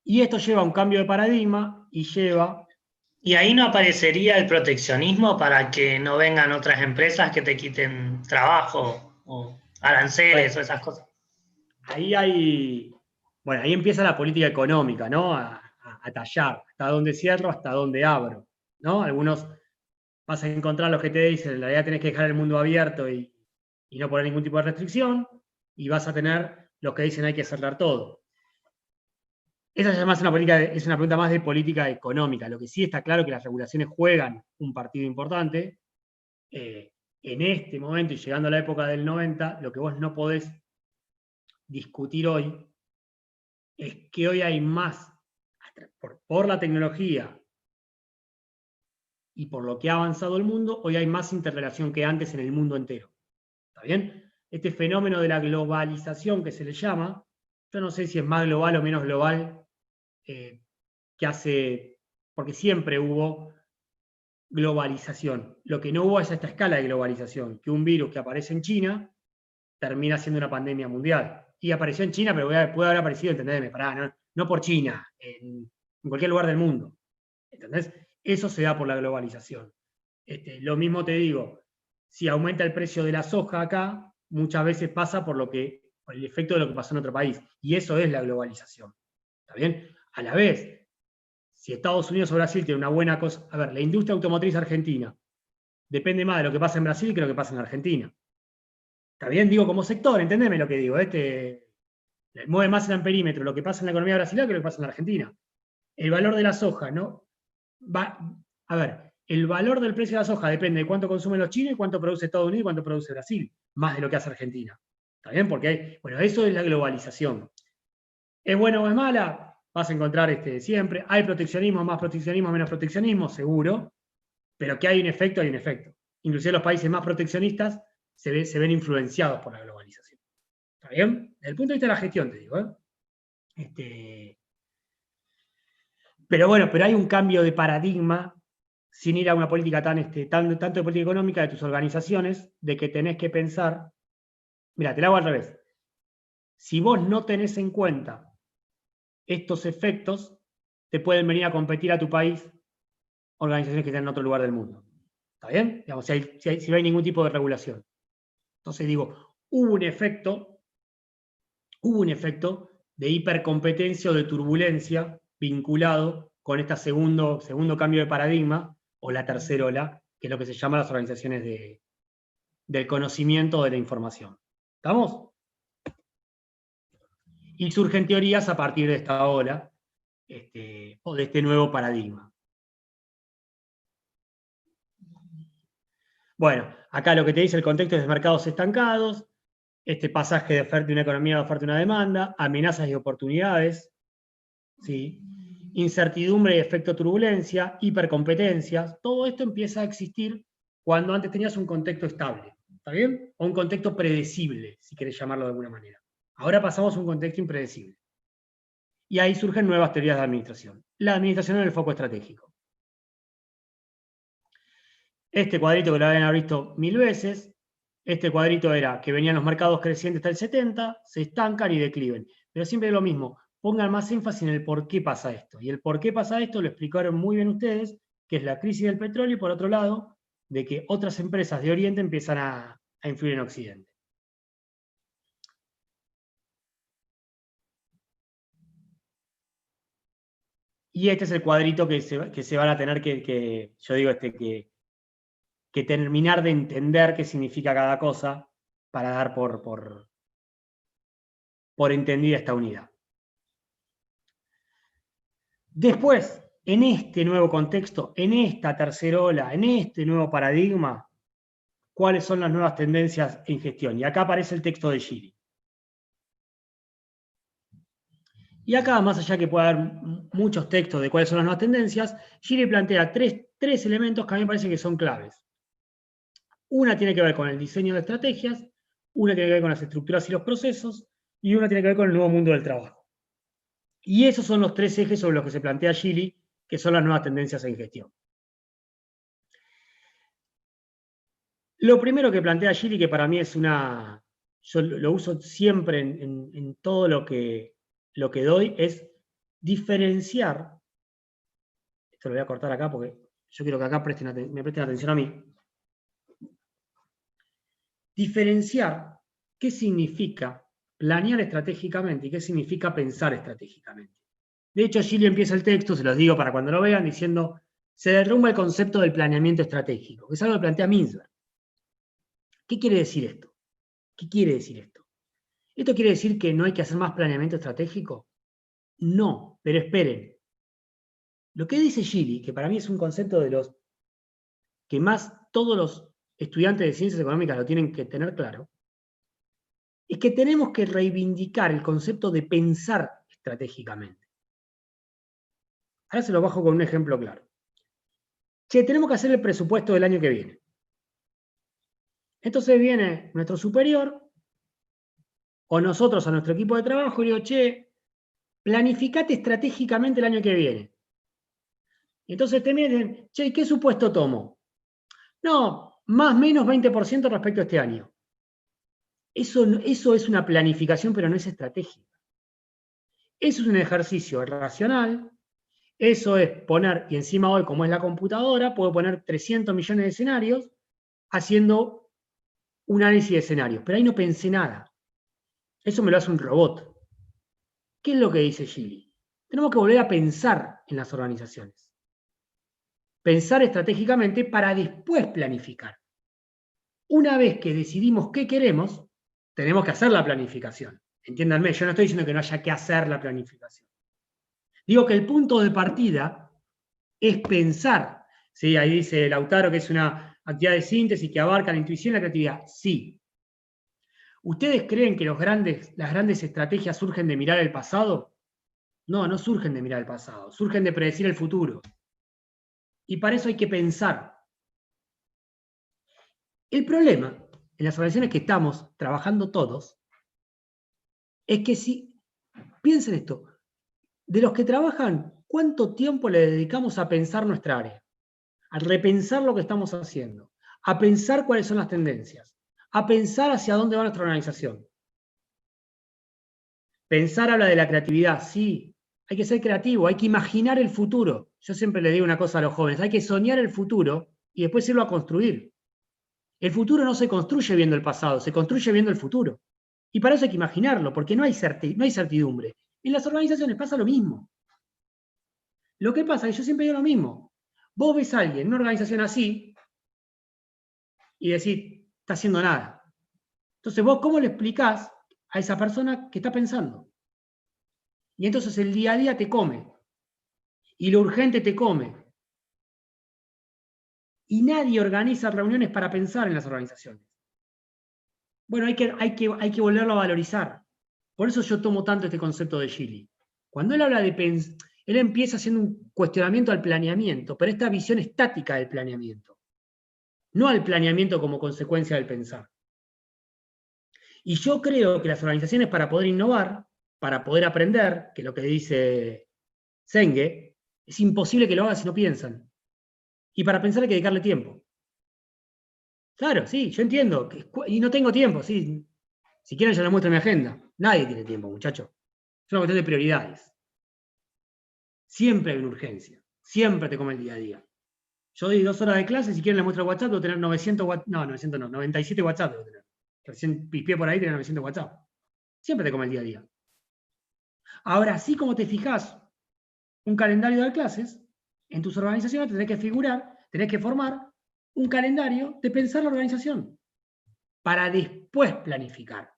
Y esto lleva a un cambio de paradigma y lleva... ¿Y ahí no aparecería el proteccionismo para que no vengan otras empresas que te quiten trabajo o aranceles o esas cosas? Ahí hay... Bueno, ahí empieza la política económica, ¿no? A tallar, hasta dónde cierro, hasta dónde abro, ¿no? Algunos vas a encontrar los que te dicen, en realidad tenés que dejar el mundo abierto y no poner ningún tipo de restricción, y vas a tener los que dicen hay que cerrar todo. Esa es más es una pregunta más de política económica. Lo que sí está claro es que las regulaciones juegan un partido importante. En este momento, y llegando a la época del 90, lo que vos no podés discutir hoy es que hoy hay más, por la tecnología y por lo que ha avanzado el mundo, hoy hay más interrelación que antes en el mundo entero. ¿Está bien? Este fenómeno de la globalización que se le llama, yo no sé si es más global o menos global que hace, porque siempre hubo globalización. Lo que no hubo es esta escala de globalización, que un virus que aparece en China termina siendo una pandemia mundial. Y apareció en China, pero puede haber aparecido, entendedme, no por China, en cualquier lugar del mundo. ¿Entendés? Eso se da por la globalización. Lo mismo te digo, si aumenta el precio de la soja acá, muchas veces pasa por el efecto de lo que pasó en otro país. Y eso es la globalización. ¿Está bien? A la vez, si Estados Unidos o Brasil tienen una buena cosa... A ver, la industria automotriz argentina depende más de lo que pasa en Brasil que lo que pasa en Argentina. ¿Está bien? Digo, como sector, entendeme lo que digo. Mueve más en el perímetro lo que pasa en la economía brasileña que lo que pasa en la Argentina. El valor de la soja, ¿no? A ver, el valor del precio de la soja depende de cuánto consumen los chinos y cuánto produce Estados Unidos y cuánto produce Brasil, más de lo que hace Argentina. ¿Está bien? Porque eso es la globalización. ¿Es buena o es mala? Vas a encontrar siempre. Hay proteccionismo, más proteccionismo, menos proteccionismo, seguro. Pero que hay un efecto, hay un efecto. Inclusive los países más proteccionistas se ven influenciados por la globalización. ¿Está bien? Desde el punto de vista de la gestión, te digo. Pero bueno, hay un cambio de paradigma, sin ir a una política tanto de política económica de tus organizaciones, de que tenés que pensar... Mira, te lo hago al revés. Si vos no tenés en cuenta estos efectos, te pueden venir a competir a tu país organizaciones que están en otro lugar del mundo. ¿Está bien? Digamos, si no hay ningún tipo de regulación. Entonces digo, hubo un efecto de hipercompetencia o de turbulencia vinculado con este segundo cambio de paradigma, o la tercera ola, que es lo que se llama las organizaciones del conocimiento o de la información. ¿Estamos? Y surgen teorías a partir de esta ola, o de este nuevo paradigma. Bueno, acá lo que te dice el contexto es de mercados estancados, este pasaje de oferta de una economía de oferta y una demanda, amenazas y oportunidades, ¿sí? Incertidumbre y efecto turbulencia, hipercompetencias, todo esto empieza a existir cuando antes tenías un contexto estable. ¿Está bien? O un contexto predecible, si querés llamarlo de alguna manera. Ahora pasamos a un contexto impredecible. Y ahí surgen nuevas teorías de administración. La administración en el foco estratégico. Este cuadrito que lo habían visto 1000 veces, este cuadrito era que venían los mercados crecientes hasta el 70, se estancan y decliven. Pero siempre es lo mismo, pongan más énfasis en el por qué pasa esto. Y el por qué pasa esto lo explicaron muy bien ustedes, que es la crisis del petróleo y por otro lado, de que otras empresas de Oriente empiezan a influir en Occidente. Y este es el cuadrito que se van a tener que terminar de entender qué significa cada cosa para dar por entendida esta unidad. Después, en este nuevo contexto, en esta tercera ola, en este nuevo paradigma, ¿cuáles son las nuevas tendencias en gestión? Y acá aparece el texto de Gili. Y acá, más allá que pueda haber muchos textos de cuáles son las nuevas tendencias, Gili plantea tres elementos que a mí me parece que son claves. Una tiene que ver con el diseño de estrategias, una tiene que ver con las estructuras y los procesos, y una tiene que ver con el nuevo mundo del trabajo. Y esos son los tres ejes sobre los que se plantea Gili, que son las nuevas tendencias en gestión. Lo primero que plantea Gili, que para mí es yo lo uso siempre en todo lo que doy, es diferenciar. Esto lo voy a cortar acá porque yo quiero que acá me presten atención a mí. Diferenciar qué significa planear estratégicamente y qué significa pensar estratégicamente. De hecho, Gili empieza el texto, se los digo para cuando lo vean, diciendo, se derrumba el concepto del planeamiento estratégico, que es algo que plantea Mintzberg. ¿Qué quiere decir esto? ¿Qué quiere decir esto? ¿Esto quiere decir que no hay que hacer más planeamiento estratégico? No, pero esperen. Lo que dice Gili, que para mí es un concepto de los que más todos los estudiantes de ciencias económicas lo tienen que tener claro, es que tenemos que reivindicar el concepto de pensar estratégicamente. Ahora se lo bajo con un ejemplo claro. Che, tenemos que hacer el presupuesto del año que viene. Entonces viene nuestro superior, o nosotros a nuestro equipo de trabajo, y digo, che, planificate estratégicamente el año que viene. Y entonces te miren, che, ¿qué supuesto tomo? No, más o menos 20% respecto a este año. Eso es una planificación, pero no es estratégica. Eso es un ejercicio racional, eso es poner, y encima hoy, como es la computadora, puedo poner 300 millones de escenarios haciendo un análisis de escenarios, pero ahí no pensé nada. Eso me lo hace un robot. ¿Qué es lo que dice Gili? Tenemos que volver a pensar en las organizaciones. Pensar estratégicamente para después planificar. Una vez que decidimos qué queremos, tenemos que hacer la planificación. Entiéndanme, yo no estoy diciendo que no haya que hacer la planificación. Digo que el punto de partida es pensar. ¿Sí? Ahí dice Lautaro que es una actividad de síntesis que abarca la intuición y la creatividad. Sí. ¿Ustedes creen que las grandes estrategias surgen de mirar el pasado? No, no surgen de mirar el pasado, surgen de predecir el futuro. Y para eso hay que pensar. El problema en las organizaciones que estamos trabajando todos es que si, piensen esto, de los que trabajan, ¿cuánto tiempo le dedicamos a pensar nuestra área? A repensar lo que estamos haciendo, a pensar cuáles son las tendencias, a pensar hacia dónde va nuestra organización. Pensar habla de la creatividad, sí, hay que ser creativo, hay que imaginar el futuro. Yo siempre le digo una cosa a los jóvenes, hay que soñar el futuro y después irlo a construir. El futuro no se construye viendo el pasado, se construye viendo el futuro. Y para eso hay que imaginarlo, porque no hay certidumbre. En las organizaciones pasa lo mismo. Lo que pasa es que yo siempre digo lo mismo. Vos ves a alguien en una organización así y decís, está haciendo nada. Entonces vos, ¿cómo le explicás a esa persona que está pensando? Y entonces el día a día te come. Y lo urgente te come. Y nadie organiza reuniones para pensar en las organizaciones. Bueno, hay que volverlo a valorizar. Por eso yo tomo tanto este concepto de Gili. Cuando él habla de pensar, él empieza haciendo un cuestionamiento al planeamiento, pero esta visión estática del planeamiento. No al planeamiento como consecuencia del pensar. Y yo creo que las organizaciones, para poder innovar, para poder aprender, que es lo que dice Senge, es imposible que lo hagan si no piensan. Y para pensar hay que dedicarle tiempo. Claro, sí, yo entiendo. Y no tengo tiempo, sí. Si quieren yo les muestro mi agenda. Nadie tiene tiempo, muchachos. Es una cuestión de prioridades. Siempre hay una urgencia. Siempre te come el día a día. Yo doy 2 horas de clase, si quieren les muestro WhatsApp, debo tener 900 WhatsApp. No, 900 no, 97 WhatsApp debo tener. Recién pispié por ahí, tener 900 WhatsApp. Siempre te come el día a día. Ahora, así como te fijas un calendario de clases, en tus organizaciones tenés que figurar, tenés que formar un calendario de pensar la organización para después planificar.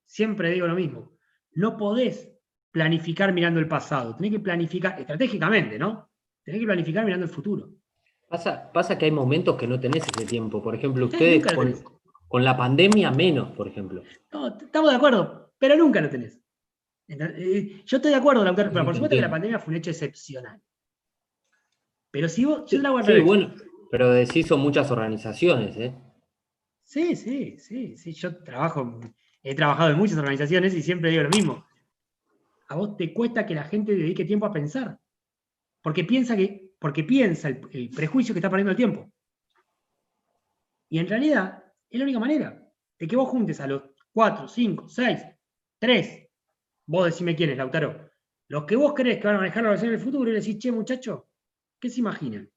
Siempre digo lo mismo, no podés planificar mirando el pasado, tenés que planificar estratégicamente, ¿no? Tenés que planificar mirando el futuro. Pasa que hay momentos que no tenés ese tiempo. Por ejemplo, ustedes con la pandemia menos, por ejemplo. No, estamos de acuerdo, pero nunca lo tenés. Yo estoy de acuerdo, Lautaro, pero por supuesto que la pandemia fue un hecho excepcional. Pero si vos, yo te la hago al revés. Bueno, pero decís son muchas organizaciones, ¿eh? Sí, yo he trabajado en muchas organizaciones y siempre digo lo mismo. A vos te cuesta que la gente dedique tiempo a pensar. Porque piensa el prejuicio que está perdiendo el tiempo. Y en realidad, es la única manera de que vos juntes a los 4, 5, 6, 3, vos decime quiénes, Lautaro, los que vos crees que van a manejar la organización del futuro y le decís, che, muchacho, ¿qué se imaginan?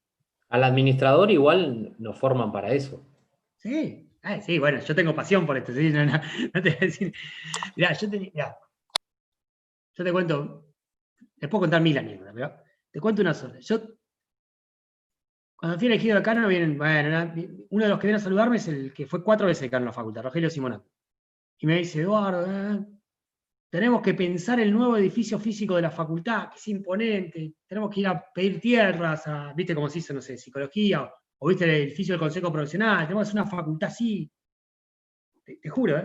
Al administrador igual nos forman para eso. Sí, sí, bueno, yo tengo pasión por esto, ¿sí? No te voy a decir. Mirá, yo te cuento, les puedo contar 1000 anécdotas, pero te cuento una sola. Cuando fui elegido decano, uno de los que viene a saludarme es el que fue 4 veces decano en la facultad, Rogelio Simonato. Y me dice, Eduardo, tenemos que pensar el nuevo edificio físico de la facultad, que es imponente, tenemos que ir a pedir tierras, viste cómo se hizo, no sé, psicología, o viste el edificio del Consejo Profesional, tenemos que hacer una facultad así. Te juro,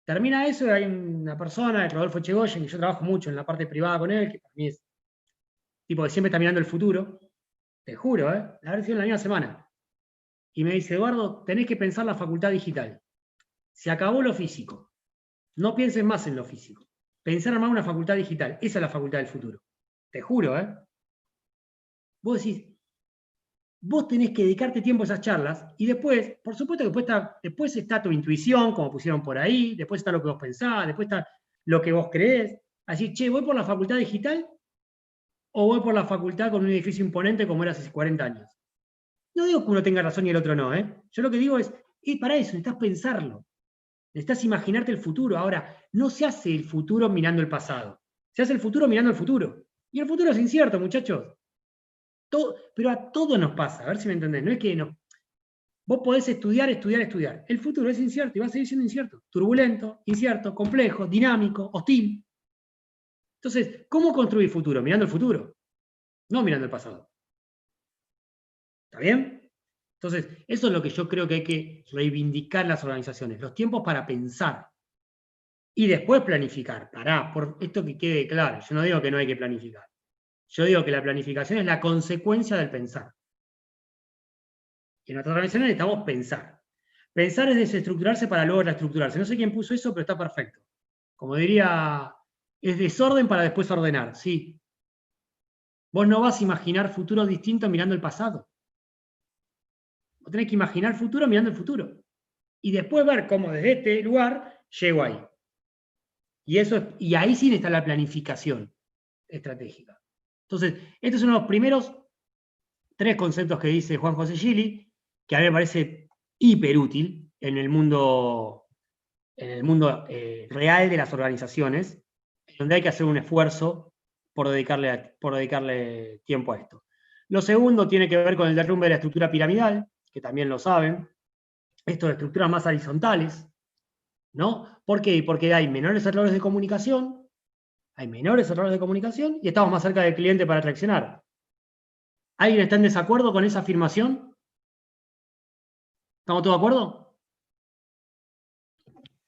Termina eso y hay una persona, Rodolfo Echegoyen, que yo trabajo mucho en la parte privada con él, que para mí es tipo que siempre está mirando el futuro. Te juro, la habré sido en la misma semana. Y me dice, Eduardo, tenés que pensar la facultad digital. Se acabó lo físico. No pienses más en lo físico. Pensar armar una facultad digital. Esa es la facultad del futuro. Te juro, Vos decís, vos tenés que dedicarte tiempo a esas charlas y después, por supuesto que después está tu intuición, como pusieron por ahí, después está lo que vos pensás, después está lo que vos creés. Así, che, ¿voy por la facultad digital o voy por la facultad con un edificio imponente como era hace 40 años? No digo que uno tenga razón y el otro no, Yo lo que digo es, para eso necesitas pensarlo. Necesitas imaginarte el futuro. Ahora, no se hace el futuro mirando el pasado. Se hace el futuro mirando el futuro. Y el futuro es incierto, muchachos. Pero a todo nos pasa, a ver si me entendés. No es que no. Vos podés estudiar. El futuro es incierto y va a seguir siendo incierto. Turbulento, incierto, complejo, dinámico, hostil. Entonces, ¿cómo construir futuro? Mirando el futuro. No mirando el pasado. ¿Está bien? Entonces, eso es lo que yo creo que hay que reivindicar en las organizaciones. Los tiempos para pensar. Y después planificar. Por esto que quede claro. Yo no digo que no hay que planificar. Yo digo que la planificación es la consecuencia del pensar. Y en nuestras organizaciones necesitamos pensar. Pensar es desestructurarse para luego reestructurarse. No sé quién puso eso, pero está perfecto. Como diría, es desorden para después ordenar. Sí. Vos no vas a imaginar futuros distintos mirando el pasado. Vos tenés que imaginar futuro mirando el futuro. Y después ver cómo desde este lugar llego ahí. Y ahí sí está la planificación estratégica. Entonces, estos son los primeros 3 conceptos que dice Juan José Gili, que a mí me parece hiperútil en el mundo real de las organizaciones, donde hay que hacer un esfuerzo por dedicarle tiempo a esto. Lo segundo tiene que ver con el derrumbe de la estructura piramidal, que también lo saben. Esto de estructuras más horizontales, ¿no? ¿Por qué? Porque hay menores errores de comunicación, y estamos más cerca del cliente para traccionar. ¿Alguien está en desacuerdo con esa afirmación? ¿Estamos todos de acuerdo?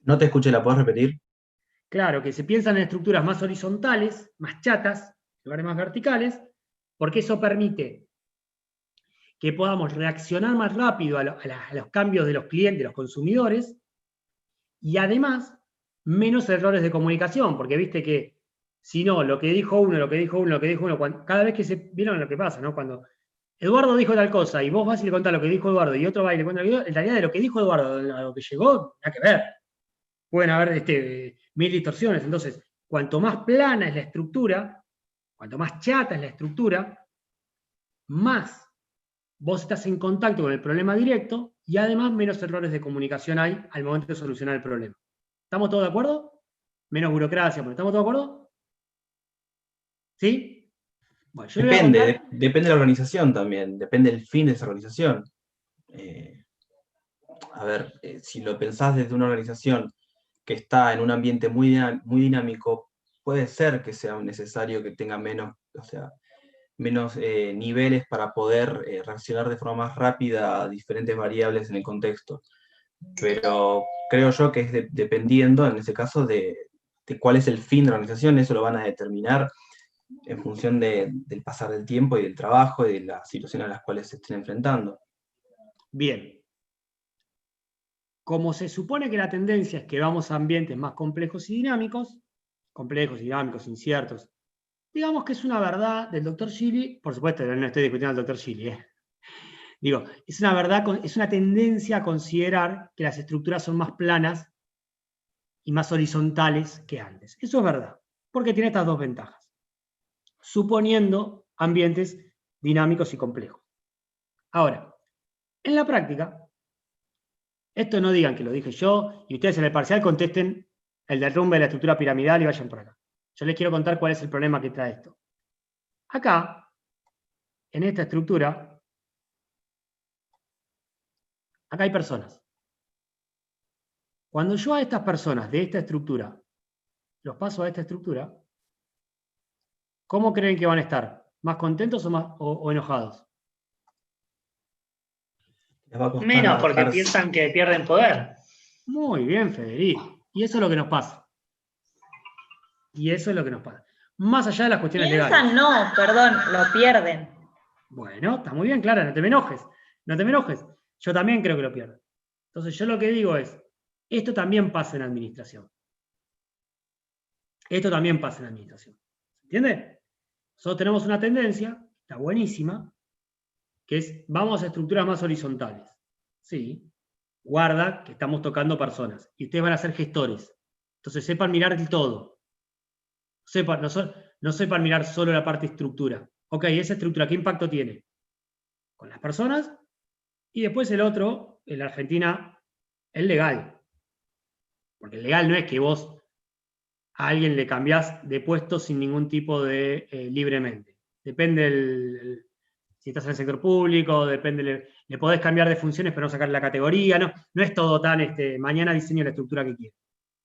No te escuché, ¿la podés repetir? Claro, que se piensan en estructuras más horizontales, más chatas, en lugares más verticales, porque eso permite que podamos reaccionar más rápido a los cambios de los clientes, de los consumidores, Y además, menos errores de comunicación, porque viste que si no, lo que dijo uno, cada vez que vieron lo que pasa, ¿no? Cuando Eduardo dijo tal cosa y vos vas y le contás lo que dijo Eduardo y otro va y le cuenta lo que dijo, en realidad de lo que dijo Eduardo a lo que llegó, nada que ver. Pueden haber 1000 distorsiones. Entonces, cuanto más plana es la estructura, cuanto más chata es la estructura, más vos estás en contacto con el problema directo y además menos errores de comunicación hay al momento de solucionar el problema. ¿Estamos todos de acuerdo? Menos burocracia, ¿estamos todos de acuerdo? ¿Sí? Bueno, depende de la organización también, depende del fin de esa organización. Si lo pensás desde una organización que está en un ambiente muy dinámico, puede ser que sea necesario que tenga menos niveles para poder reaccionar de forma más rápida a diferentes variables en el contexto. Pero creo yo que es dependiendo, en ese caso, de cuál es el fin de la organización. Eso lo van a determinar en función del pasar del tiempo y del trabajo y de las situaciones a las cuales se estén enfrentando. Bien. Como se supone que la tendencia es que vamos a ambientes más complejos y dinámicos, inciertos, digamos que es una verdad del Dr. Gili, por supuesto, no estoy discutiendo al Dr. Gili, Digo, es una verdad, es una tendencia a considerar que las estructuras son más planas y más horizontales que antes. Eso es verdad, porque tiene estas dos ventajas. Suponiendo ambientes dinámicos y complejos. Ahora, en la práctica, esto no digan que lo dije yo, y ustedes en el parcial contesten el derrumbe de la estructura piramidal y vayan por acá. Yo les quiero contar cuál es el problema que trae esto. Acá, en esta estructura, acá hay personas. Cuando yo a estas personas de esta estructura los paso a esta estructura, ¿cómo creen que van a estar? ¿Más contentos o enojados? Menos, porque piensan que pierden poder. Muy bien, Federico. Y eso es lo que nos pasa. Más allá de las cuestiones legales. Piensan no, perdón, lo pierden. Bueno, está muy bien, Clara, no te me enojes. Yo también creo que lo pierden. Entonces yo lo que digo es, esto también pasa en administración. ¿Se entiende? Nosotros tenemos una tendencia, está buenísima, que es, vamos a estructuras más horizontales. Sí, guarda que estamos tocando personas, y ustedes van a ser gestores. Entonces sepan mirar el todo. No sepan mirar solo la parte estructura. Ok, esa estructura, ¿qué impacto tiene? Con las personas, y después el otro, en la Argentina, el legal. Porque el legal no es que vos a alguien le cambiás de puesto sin ningún tipo de libremente. Depende si estás en el sector público, le podés cambiar de funciones pero no sacar la categoría, no es todo tan, mañana diseño la estructura que quiero.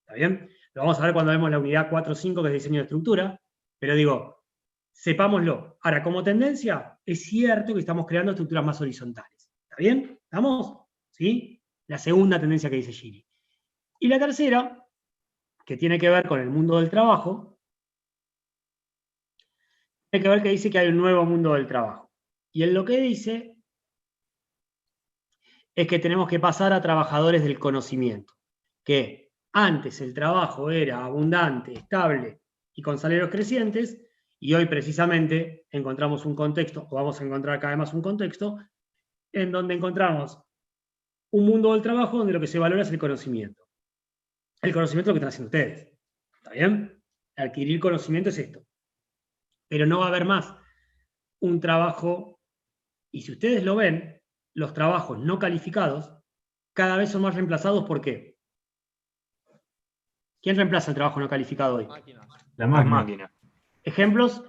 ¿Está bien? Lo vamos a ver cuando vemos la unidad 4 o 5, que es diseño de estructura, pero digo, sepámoslo. Ahora, como tendencia, es cierto que estamos creando estructuras más horizontales. ¿Está bien? ¿Estamos? ¿Sí? La segunda tendencia que dice Gili. Y la tercera, que tiene que ver con el mundo del trabajo, tiene que ver que dice que hay un nuevo mundo del trabajo. Y él lo que dice es que tenemos que pasar a trabajadores del conocimiento, que antes el trabajo era abundante, estable y con salarios crecientes, y hoy precisamente encontramos un contexto, o vamos a encontrar cada vez más un contexto, en donde encontramos un mundo del trabajo donde lo que se valora es el conocimiento. El conocimiento es lo que están haciendo ustedes. ¿Está bien? Adquirir conocimiento es esto. Pero no va a haber más un trabajo, y si ustedes lo ven, los trabajos no calificados cada vez son más reemplazados. ¿Por qué? ¿Quién reemplaza el trabajo no calificado hoy? La máquina. ¿Ejemplos?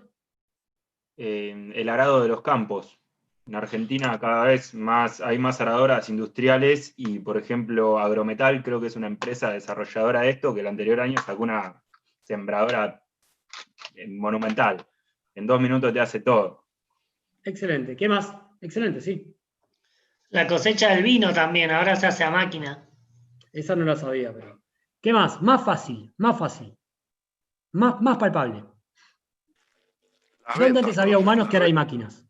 El arado de los campos. En Argentina cada vez hay más aradoras industriales y, por ejemplo, Agrometal creo que es una empresa desarrolladora de esto que el anterior año sacó una sembradora monumental. En 2 minutos te hace todo. Excelente. ¿Qué más? Excelente, sí. La cosecha del vino también, ahora se hace a máquina. Esa no la sabía, pero... ¿Qué más? Más fácil. Más palpable. ¿Dónde antes había humanos que ahora hay máquinas?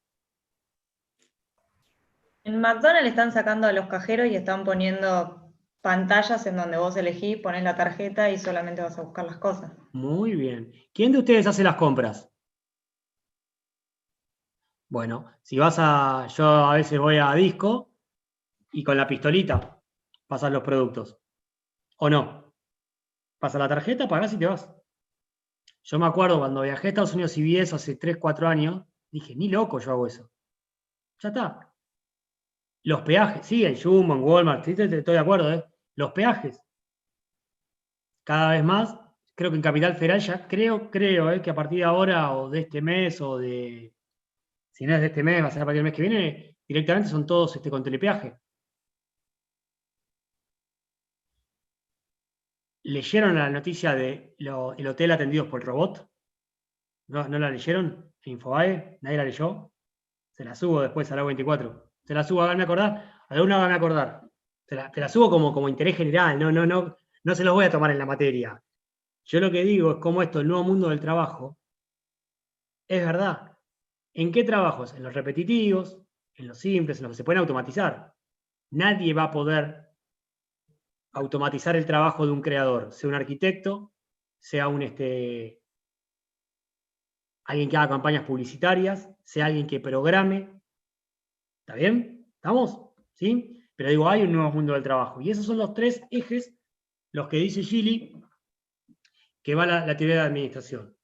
En McDonald's están sacando a los cajeros y están poniendo pantallas en donde vos elegís, pones la tarjeta y solamente vas a buscar las cosas. Muy bien. ¿Quién de ustedes hace las compras? Bueno, si vas yo a veces voy a Disco y con la pistolita pasas los productos. ¿O no? Pasas la tarjeta, pagás y te vas. Yo me acuerdo cuando viajé a Estados Unidos y vi eso hace 3, 4 años, dije, ni loco yo hago eso. Ya está. Los peajes, sí, en Jumbo, en Walmart, sí, estoy de acuerdo, ¿eh? Los peajes. Cada vez más, creo que en Capital Federal ya creo que a partir de ahora o de este mes o de, si no es de este mes, va a ser a partir del mes que viene, directamente son todos con telepeaje. ¿Leyeron la noticia de el hotel atendidos por el robot? ¿No la leyeron? ¿En Infobae? ¿Nadie la leyó? Se la subo después a la 24. Se la subo, háganme acordar. Alguna háganme acordar. Te la subo como interés general. No se los voy a tomar en la materia. Yo lo que digo es cómo el nuevo mundo del trabajo, es verdad. ¿En qué trabajos? En los repetitivos, en los simples, en los que se pueden automatizar. Nadie va a poder automatizar el trabajo de un creador, sea un arquitecto, sea alguien que haga campañas publicitarias, sea alguien que programe. ¿Está bien? ¿Estamos? ¿Sí? Pero digo, hay un nuevo mundo del trabajo. Y esos son los 3 ejes, los que dice Gili, que va la teoría de la administración.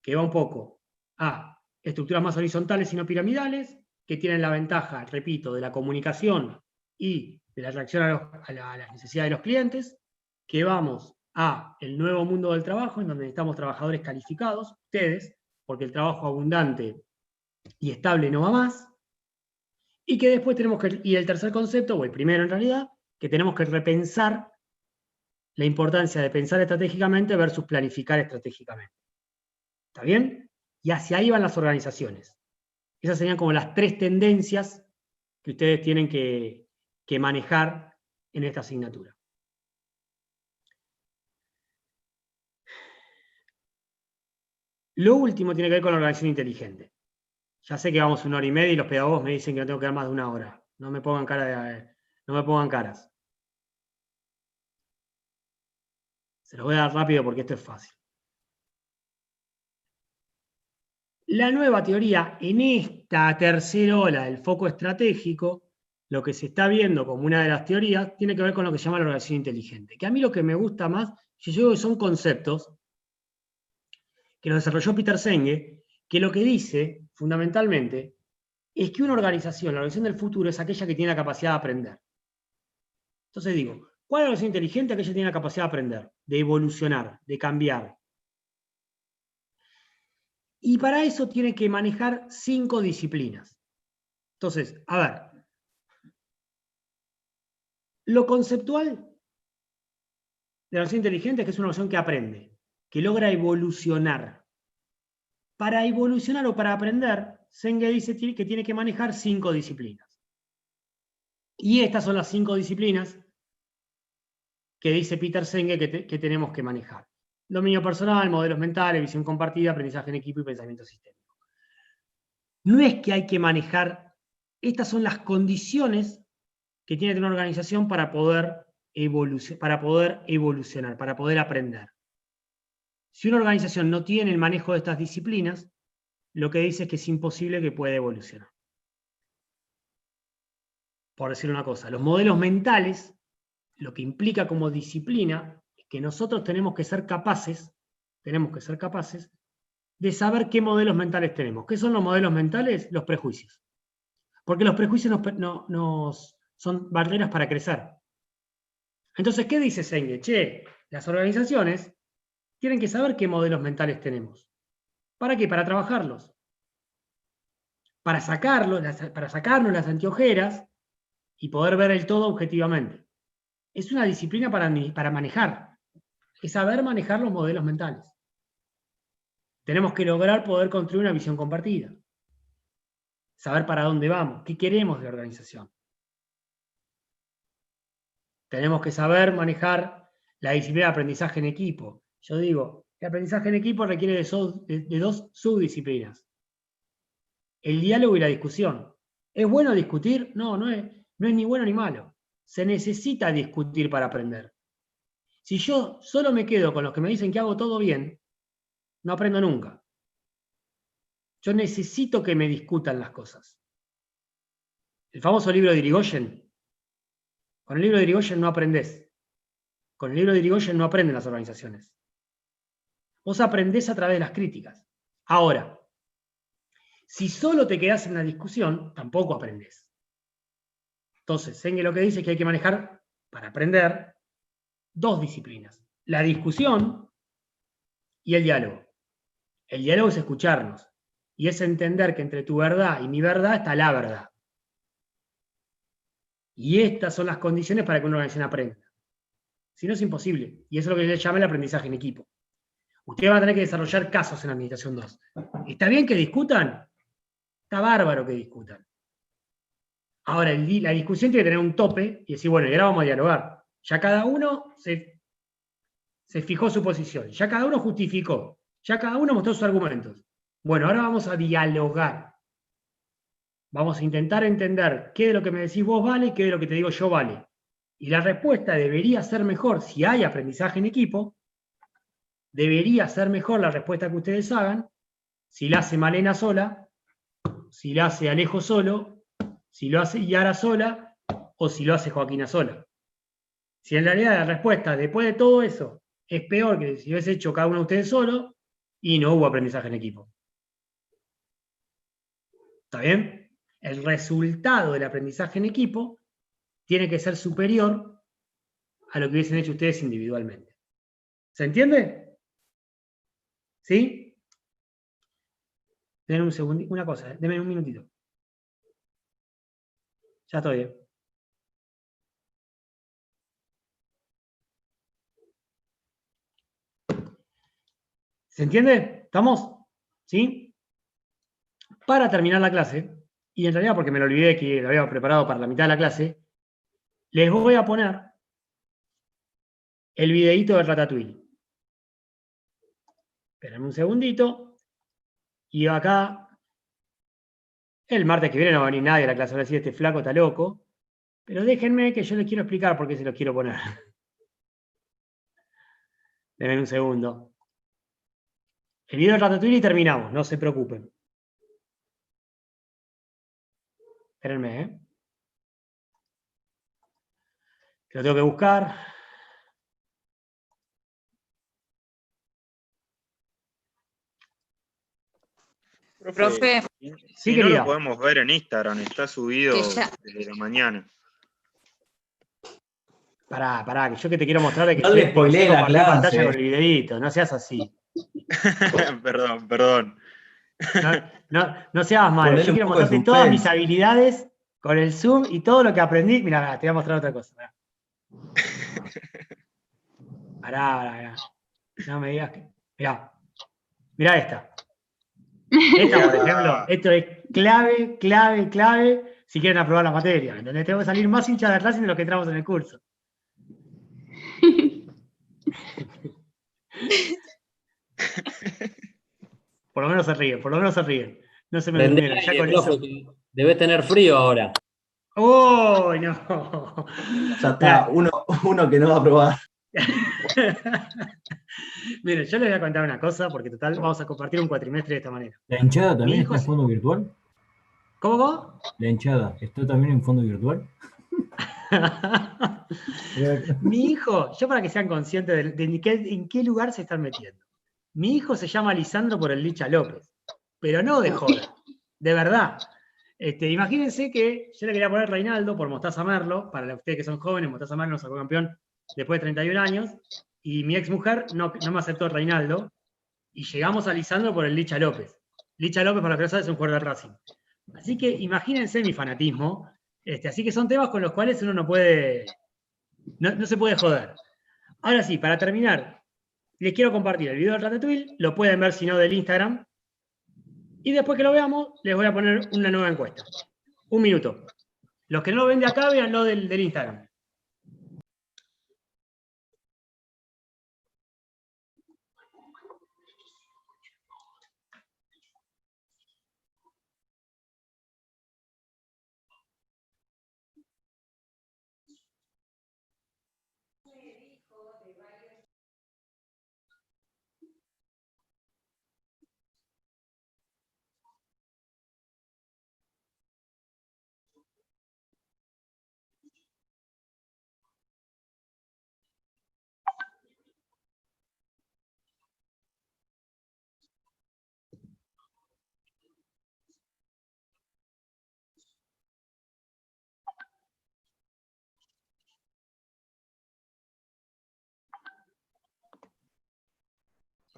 Que va un poco a estructuras más horizontales y no piramidales, que tienen la ventaja, repito, de la comunicación y de la reacción a las necesidades de los clientes, que vamos a el nuevo mundo del trabajo, en donde necesitamos trabajadores calificados, ustedes, porque el trabajo abundante y estable no va más, y que después y el tercer concepto, o el primero en realidad, que tenemos que repensar la importancia de pensar estratégicamente versus planificar estratégicamente. ¿Está bien? Y hacia ahí van las organizaciones. Esas serían como las 3 tendencias que ustedes tienen que manejar en esta asignatura. Lo último tiene que ver con la organización inteligente. Ya sé que vamos 1 hora y media y los pedagogos me dicen que no tengo que dar más de 1 hora. No me pongan caras. Se los voy a dar rápido porque esto es fácil. La nueva teoría en esta tercera ola del foco estratégico, lo que se está viendo como una de las teorías, tiene que ver con lo que se llama la organización inteligente. Que a mí lo que me gusta más, yo digo que son conceptos que los desarrolló Peter Senge, que lo que dice, fundamentalmente, es que una organización, la organización del futuro, es aquella que tiene la capacidad de aprender. Entonces digo, ¿cuál es la organización inteligente? Aquella que tiene la capacidad de aprender, de evolucionar, de cambiar. Y para eso tiene que manejar 5 disciplinas. Entonces, a ver, lo conceptual de la organización inteligente es que es una organización que aprende, que logra evolucionar. Para evolucionar o para aprender, Senge dice que tiene que manejar 5 disciplinas. Y estas son las 5 disciplinas que dice Peter Senge que tenemos que manejar. Dominio personal, modelos mentales, visión compartida, aprendizaje en equipo y pensamiento sistémico. No es que hay que manejar, estas son las condiciones que tiene que tener una organización para poder evolucionar, para poder aprender. Si una organización no tiene el manejo de estas disciplinas, lo que dice es que es imposible que pueda evolucionar. Por decir una cosa, los modelos mentales, lo que implica como disciplina, es que nosotros tenemos que ser capaces de saber qué modelos mentales tenemos. ¿Qué son los modelos mentales? Los prejuicios. Porque los prejuicios son barreras para crecer. Entonces, ¿qué dice Senge? Che, las organizaciones tienen que saber qué modelos mentales tenemos. ¿Para qué? Para trabajarlos. Para sacarnos las anteojeras y poder ver el todo objetivamente. Es una disciplina para manejar. Es saber manejar los modelos mentales. Tenemos que lograr poder construir una visión compartida. Saber para dónde vamos, qué queremos de la organización. Tenemos que saber manejar la disciplina de aprendizaje en equipo. Yo digo, el aprendizaje en equipo requiere de 2 subdisciplinas. El diálogo y la discusión. ¿Es bueno discutir? No es ni bueno ni malo. se necesita discutir para aprender. Si yo solo me quedo con los que me dicen que hago todo bien, no aprendo nunca. Yo necesito que me discutan las cosas. El famoso libro de Irigoyen. Con el libro de Irigoyen no aprendés. Con el libro de Irigoyen no aprenden las organizaciones. Vos aprendés a través de las críticas. Ahora, si solo te quedás en la discusión, tampoco aprendés. Entonces, Senge lo que dice es que hay que manejar, para aprender, dos disciplinas. La discusión y el diálogo. El diálogo es escucharnos. Y es entender que entre tu verdad y mi verdad está la verdad. Y estas son las condiciones para que una organización aprenda. Si no, es imposible. Y eso es lo que se llama el aprendizaje en equipo. Ustedes van a tener que desarrollar casos en Administración 2. ¿Está bien que discutan? Está bárbaro que discutan. Ahora, la discusión tiene que tener un tope y decir, bueno, y ahora vamos a dialogar. Ya cada uno se fijó su posición. Ya cada uno justificó. Ya cada uno mostró sus argumentos. Bueno, ahora vamos a dialogar. Vamos a intentar entender qué de lo que me decís vos vale y qué de lo que te digo yo vale. Y la respuesta debería ser mejor si hay aprendizaje en equipo. Debería ser mejor la respuesta que ustedes hagan si la hace Malena sola, si la hace Alejo solo, si lo hace Yara sola o si lo hace Joaquina sola. Si en realidad la respuesta después de todo eso es peor que si hubiese hecho cada uno de ustedes solo y no hubo aprendizaje en equipo. ¿Está bien? El resultado del aprendizaje en equipo tiene que ser superior a lo que hubiesen hecho ustedes individualmente. ¿Se entiende? ¿Sí? Denme un segundito, una cosa, denme un minutito. Ya estoy bien. ¿Se entiende? ¿Estamos? ¿Sí? Para terminar la clase, y en realidad porque me lo olvidé que lo había preparado para la mitad de la clase, les voy a poner el videíto del Ratatouille. Espérenme un segundito. Y acá, el martes que viene no va a venir nadie a la clase, ahora sí, este flaco está loco. Pero déjenme que yo les quiero explicar por qué se los quiero poner. Denme un segundo. El video del Ratatouille y terminamos, no se preocupen. Espérenme, ¿eh? Que lo tengo que buscar. Profe, Si no querida. lo podemos ver en Instagram, está subido Que ya- desde la mañana. Pará, que yo que te quiero mostrar de que No sé le que sé spoileé la compartir pantalla clase. con el videíto, no seas así. Perdón. No seas malo, Ponele yo un quiero poco de mostrarte todas mis suspense. habilidades con el Zoom y todo lo que aprendí. Mira, te voy a mostrar otra cosa. Pará. No me digas que. Mirá esta. Esta, por ejemplo, esto es clave si quieren aprobar la materia. ¿Entendés? Tengo que salir más hinchas de Racing de los que entramos en el curso. Por lo menos se ríen. No se me Prende durmieron. Ya aire, con profe, eso. que debe tener frío ahora. ¡Oh, no! Ya está, uno que no va a probar. Miren, yo les voy a contar una cosa, porque total vamos a compartir un cuatrimestre de esta manera. ¿La hinchada Mi también hijo está en se- fondo virtual? ¿Cómo? ¿La hinchada está también en fondo virtual? Mi hijo, yo para que sean conscientes de en qué lugar se están metiendo. Mi hijo se llama Lisandro por el Licha López, pero no de joda, de verdad. Imagínense que yo le quería poner Reinaldo por Mostaza Merlo, para ustedes que son jóvenes, Mostaza Merlo sacó campeón después de 31 años, y mi ex mujer no me aceptó Reinaldo, y llegamos a Lisandro por el Licha López. Licha López, para los que no saben, es un jugador de Racing. Así que imagínense mi fanatismo. Así que son temas con los cuales uno no puede, no se puede joder. Ahora sí, para terminar, les quiero compartir el video del Ratatouille, lo pueden ver si no del Instagram, y después que lo veamos, les voy a poner una nueva encuesta. Un minuto. Los que no lo ven de acá, véanlo del Instagram.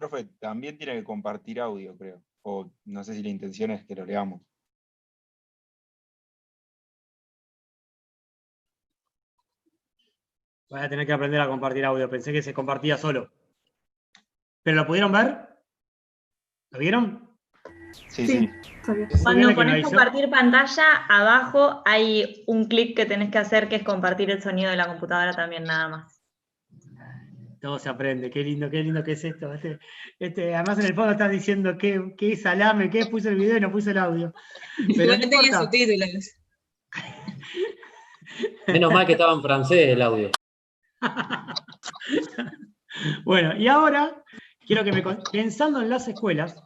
Profe, también tiene que compartir audio, creo. O no sé si la intención es que lo leamos. Voy a tener que aprender a compartir audio. Pensé que se compartía solo. ¿Pero lo pudieron ver? ¿Lo vieron? Sí. Cuando pones compartir pantalla, abajo hay un clic que tenés que hacer, que es compartir el sonido de la computadora también, nada más. Todo se aprende. Qué lindo que es esto. Además, en el fondo estás diciendo qué salame, qué puse el video y no puse el audio. Pero Igual no tenía importa. subtítulos. Menos mal que estaba en francés el audio. Bueno, y ahora quiero que pensando en las escuelas,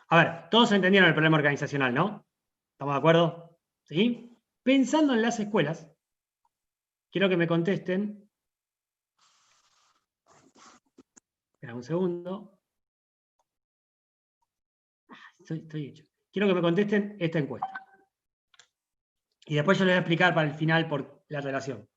a ver, todos entendieron el problema organizacional, ¿no? ¿Estamos de acuerdo? ¿Sí? Pensando en las escuelas, quiero que me contesten. Espera un segundo. Estoy hecho. Quiero que me contesten esta encuesta. Y después yo les voy a explicar para el final por la relación.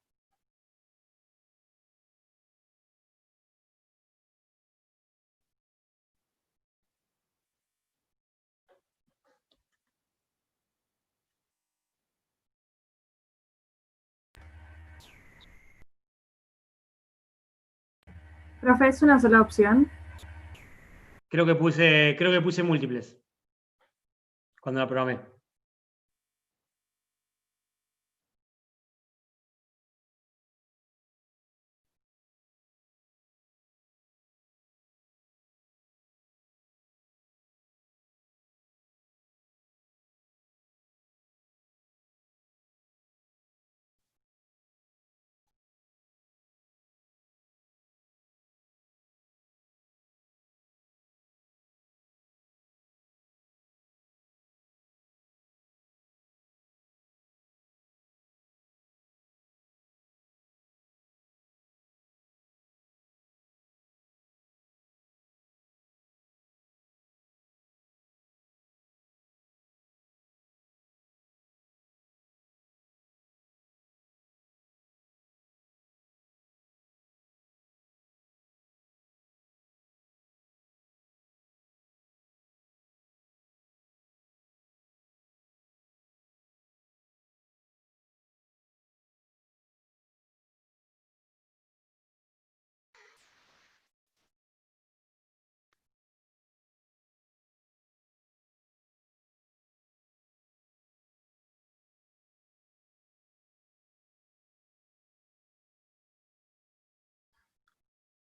Profe, ¿es una sola opción? Creo que puse múltiples cuando la programé.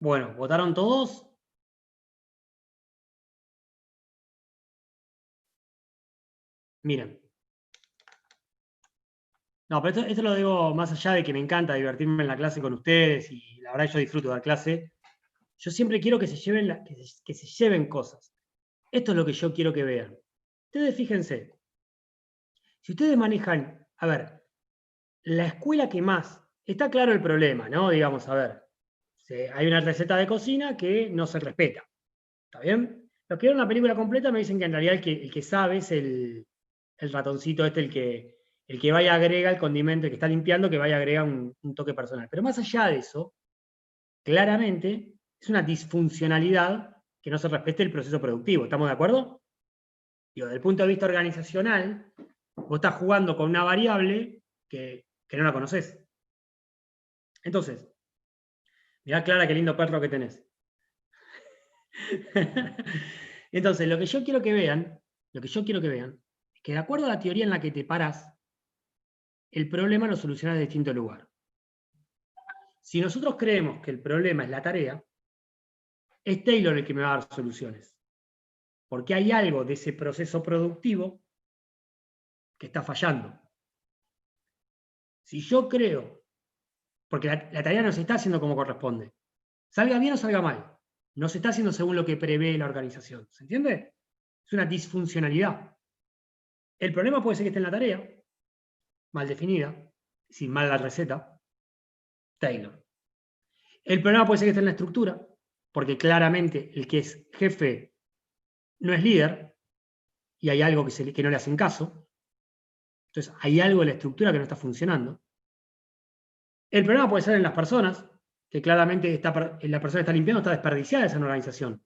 Bueno, ¿votaron todos? Miren. No, pero esto lo digo más allá de que me encanta divertirme en la clase con ustedes y la verdad yo disfruto de dar clase. Yo siempre quiero que se lleven cosas. Esto es lo que yo quiero que vean. Ustedes fíjense. Si ustedes manejan, a ver, la escuela que más, está claro el problema, ¿no? Digamos, a ver, hay una receta de cocina que no se respeta. ¿Está bien? Los que vieron la película completa me dicen que en realidad el que sabe es el ratoncito este, el que va y agrega el condimento, el que está limpiando, que va y agrega un toque personal. Pero más allá de eso, claramente es una disfuncionalidad que no se respete el proceso productivo. ¿Estamos de acuerdo? Digo, desde el punto de vista organizacional, vos estás jugando con una variable que no la conocés. Entonces, mirá, Clara, qué lindo perro que tenés. Entonces, lo que yo quiero que vean, es que de acuerdo a la teoría en la que te parás, el problema lo solucionas de distinto lugar. Si nosotros creemos que el problema es la tarea, es Taylor el que me va a dar soluciones. Porque hay algo de ese proceso productivo que está fallando. Si yo creo, porque la tarea no se está haciendo como corresponde, salga bien o salga mal, no se está haciendo según lo que prevé la organización. ¿Se entiende? Es una disfuncionalidad. El problema puede ser que esté en la tarea, mal definida, sin mal la receta, Taylor. El problema puede ser que esté en la estructura, porque claramente el que es jefe no es líder, y hay algo que no le hacen caso. Entonces hay algo en la estructura que no está funcionando. El problema puede ser en las personas, que claramente la persona que está limpiando está desperdiciada esa organización.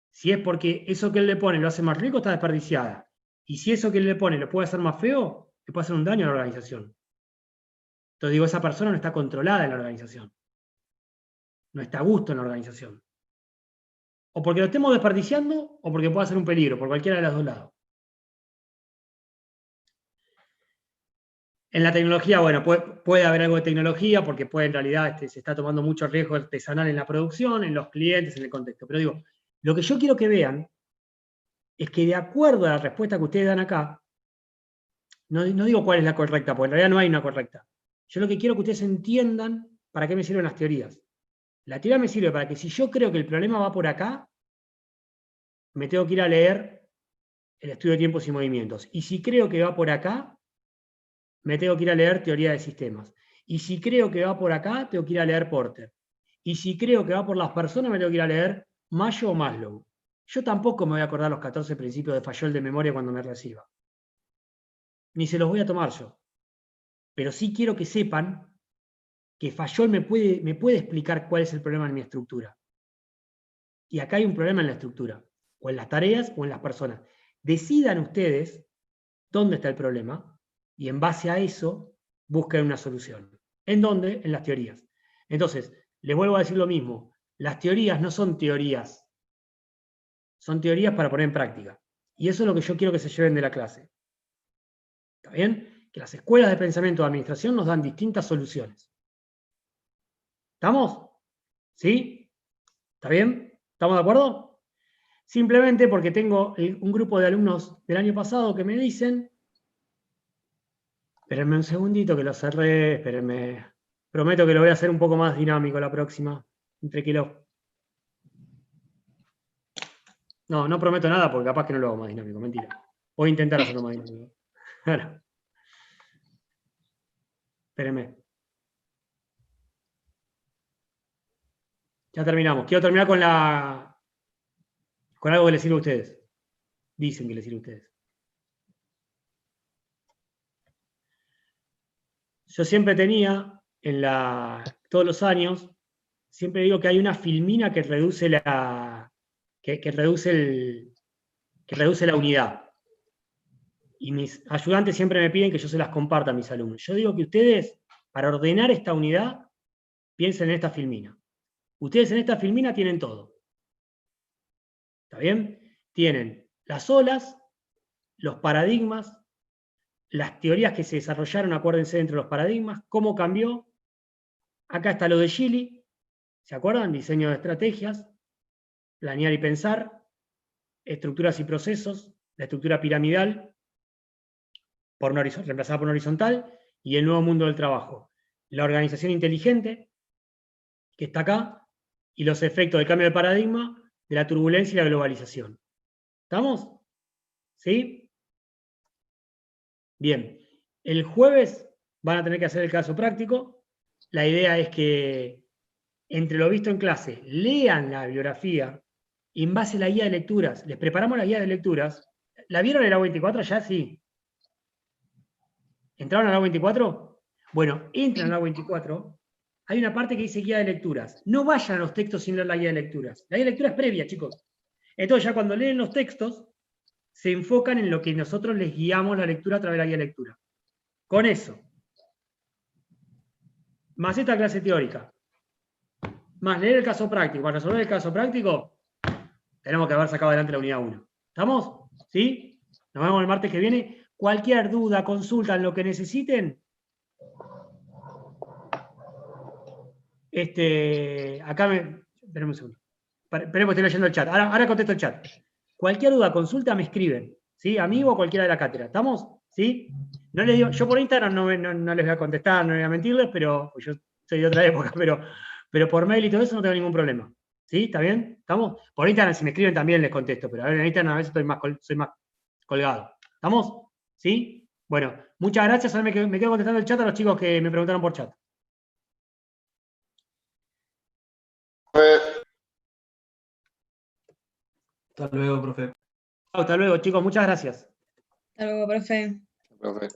Si es porque eso que él le pone lo hace más rico, está desperdiciada. Y si eso que él le pone lo puede hacer más feo, le puede hacer un daño a la organización. Entonces digo, esa persona no está controlada en la organización. No está a gusto en la organización. O porque lo estemos desperdiciando, o porque puede ser un peligro, por cualquiera de los dos lados. En la tecnología, bueno, puede haber algo de tecnología, porque en realidad se está tomando mucho riesgo artesanal en la producción, en los clientes, en el contexto. Pero digo, lo que yo quiero que vean es que de acuerdo a la respuesta que ustedes dan acá, no digo cuál es la correcta, porque en realidad no hay una correcta. Yo lo que quiero que ustedes entiendan para qué me sirven las teorías. La teoría me sirve para que si yo creo que el problema va por acá, me tengo que ir a leer el estudio de tiempos y movimientos. Y si creo que va por acá, me tengo que ir a leer teoría de sistemas. Y si creo que va por acá, tengo que ir a leer Porter. Y si creo que va por las personas, me tengo que ir a leer Mayo o Maslow. Yo tampoco me voy a acordar los 14 principios de Fayol de memoria cuando me reciba. Ni se los voy a tomar yo. Pero sí quiero que sepan que Fayol me puede explicar cuál es el problema en mi estructura. Y acá hay un problema en la estructura, o en las tareas o en las personas. Decidan ustedes dónde está el problema y en base a eso busquen una solución. ¿En dónde? En las teorías. Entonces, les vuelvo a decir lo mismo. Las teorías no son teorías. Son teorías para poner en práctica. Y eso es lo que yo quiero que se lleven de la clase. ¿Está bien? Que las escuelas de pensamiento de administración nos dan distintas soluciones. ¿Estamos? ¿Sí? ¿Está bien? ¿Estamos de acuerdo? Simplemente porque tengo un grupo de alumnos del año pasado que me dicen, espérenme un segundito que lo cerré, espérenme, prometo que lo voy a hacer un poco más dinámico la próxima, tranquilo. No, no prometo nada porque capaz que no lo hago más dinámico, mentira. Voy a intentar hacerlo más dinámico. Ahora. Espérenme. Ya terminamos. Quiero terminar con algo que les sirve a ustedes. Dicen que les sirve a ustedes. Yo siempre tenía, todos los años, siempre digo que hay una filmina que reduce que reduce la unidad. Y mis ayudantes siempre me piden que yo se las comparta a mis alumnos. Yo digo que ustedes, para ordenar esta unidad, piensen en esta filmina. Ustedes en esta filmina tienen todo. ¿Está bien? Tienen las olas, los paradigmas, las teorías que se desarrollaron, acuérdense, dentro de los paradigmas, cómo cambió. Acá está lo de Gili, ¿se acuerdan? Diseño de estrategias, planear y pensar, estructuras y procesos, la estructura piramidal, reemplazada por una horizontal, y el nuevo mundo del trabajo. La organización inteligente, que está acá, y los efectos del cambio de paradigma, de la turbulencia y la globalización. ¿Estamos? ¿Sí? Bien. El jueves van a tener que hacer el caso práctico. La idea es que, entre lo visto en clase, lean la bibliografía y en base a la guía de lecturas. Les preparamos la guía de lecturas. ¿La vieron en la 24 ya? Sí. ¿Entraron a la 24? Bueno, entran a la 24. Hay una parte que dice guía de lecturas. No vayan a los textos sin leer la guía de lecturas. La guía de lecturas es previa, chicos. Entonces ya cuando leen los textos, se enfocan en lo que nosotros les guiamos la lectura a través de la guía de lectura. Con eso, más esta clase teórica, más leer el caso práctico, para resolver el caso práctico, tenemos que haber sacado adelante la unidad 1. ¿Estamos? ¿Sí? Nos vemos el martes que viene. Cualquier duda, consulta, en lo que necesiten. Esperen un segundo. Esperemos que estoy leyendo el chat. Ahora contesto el chat. Cualquier duda, consulta, me escriben. ¿Sí? Amigo o cualquiera de la cátedra. ¿Estamos? ¿Sí? No les digo, yo por Instagram no les voy a contestar, no voy a mentirles, pero yo soy de otra época, pero por mail y todo eso no tengo ningún problema. ¿Sí? ¿Está bien? ¿Estamos? Por Instagram, si me escriben también les contesto, pero a ver, en Instagram a veces soy más colgado. ¿Estamos? ¿Sí? Bueno, muchas gracias. Ahora me quedo contestando el chat a los chicos que me preguntaron por chat. Hasta luego, profe. Hasta luego, chicos. Muchas gracias. Hasta luego, profe. Profe.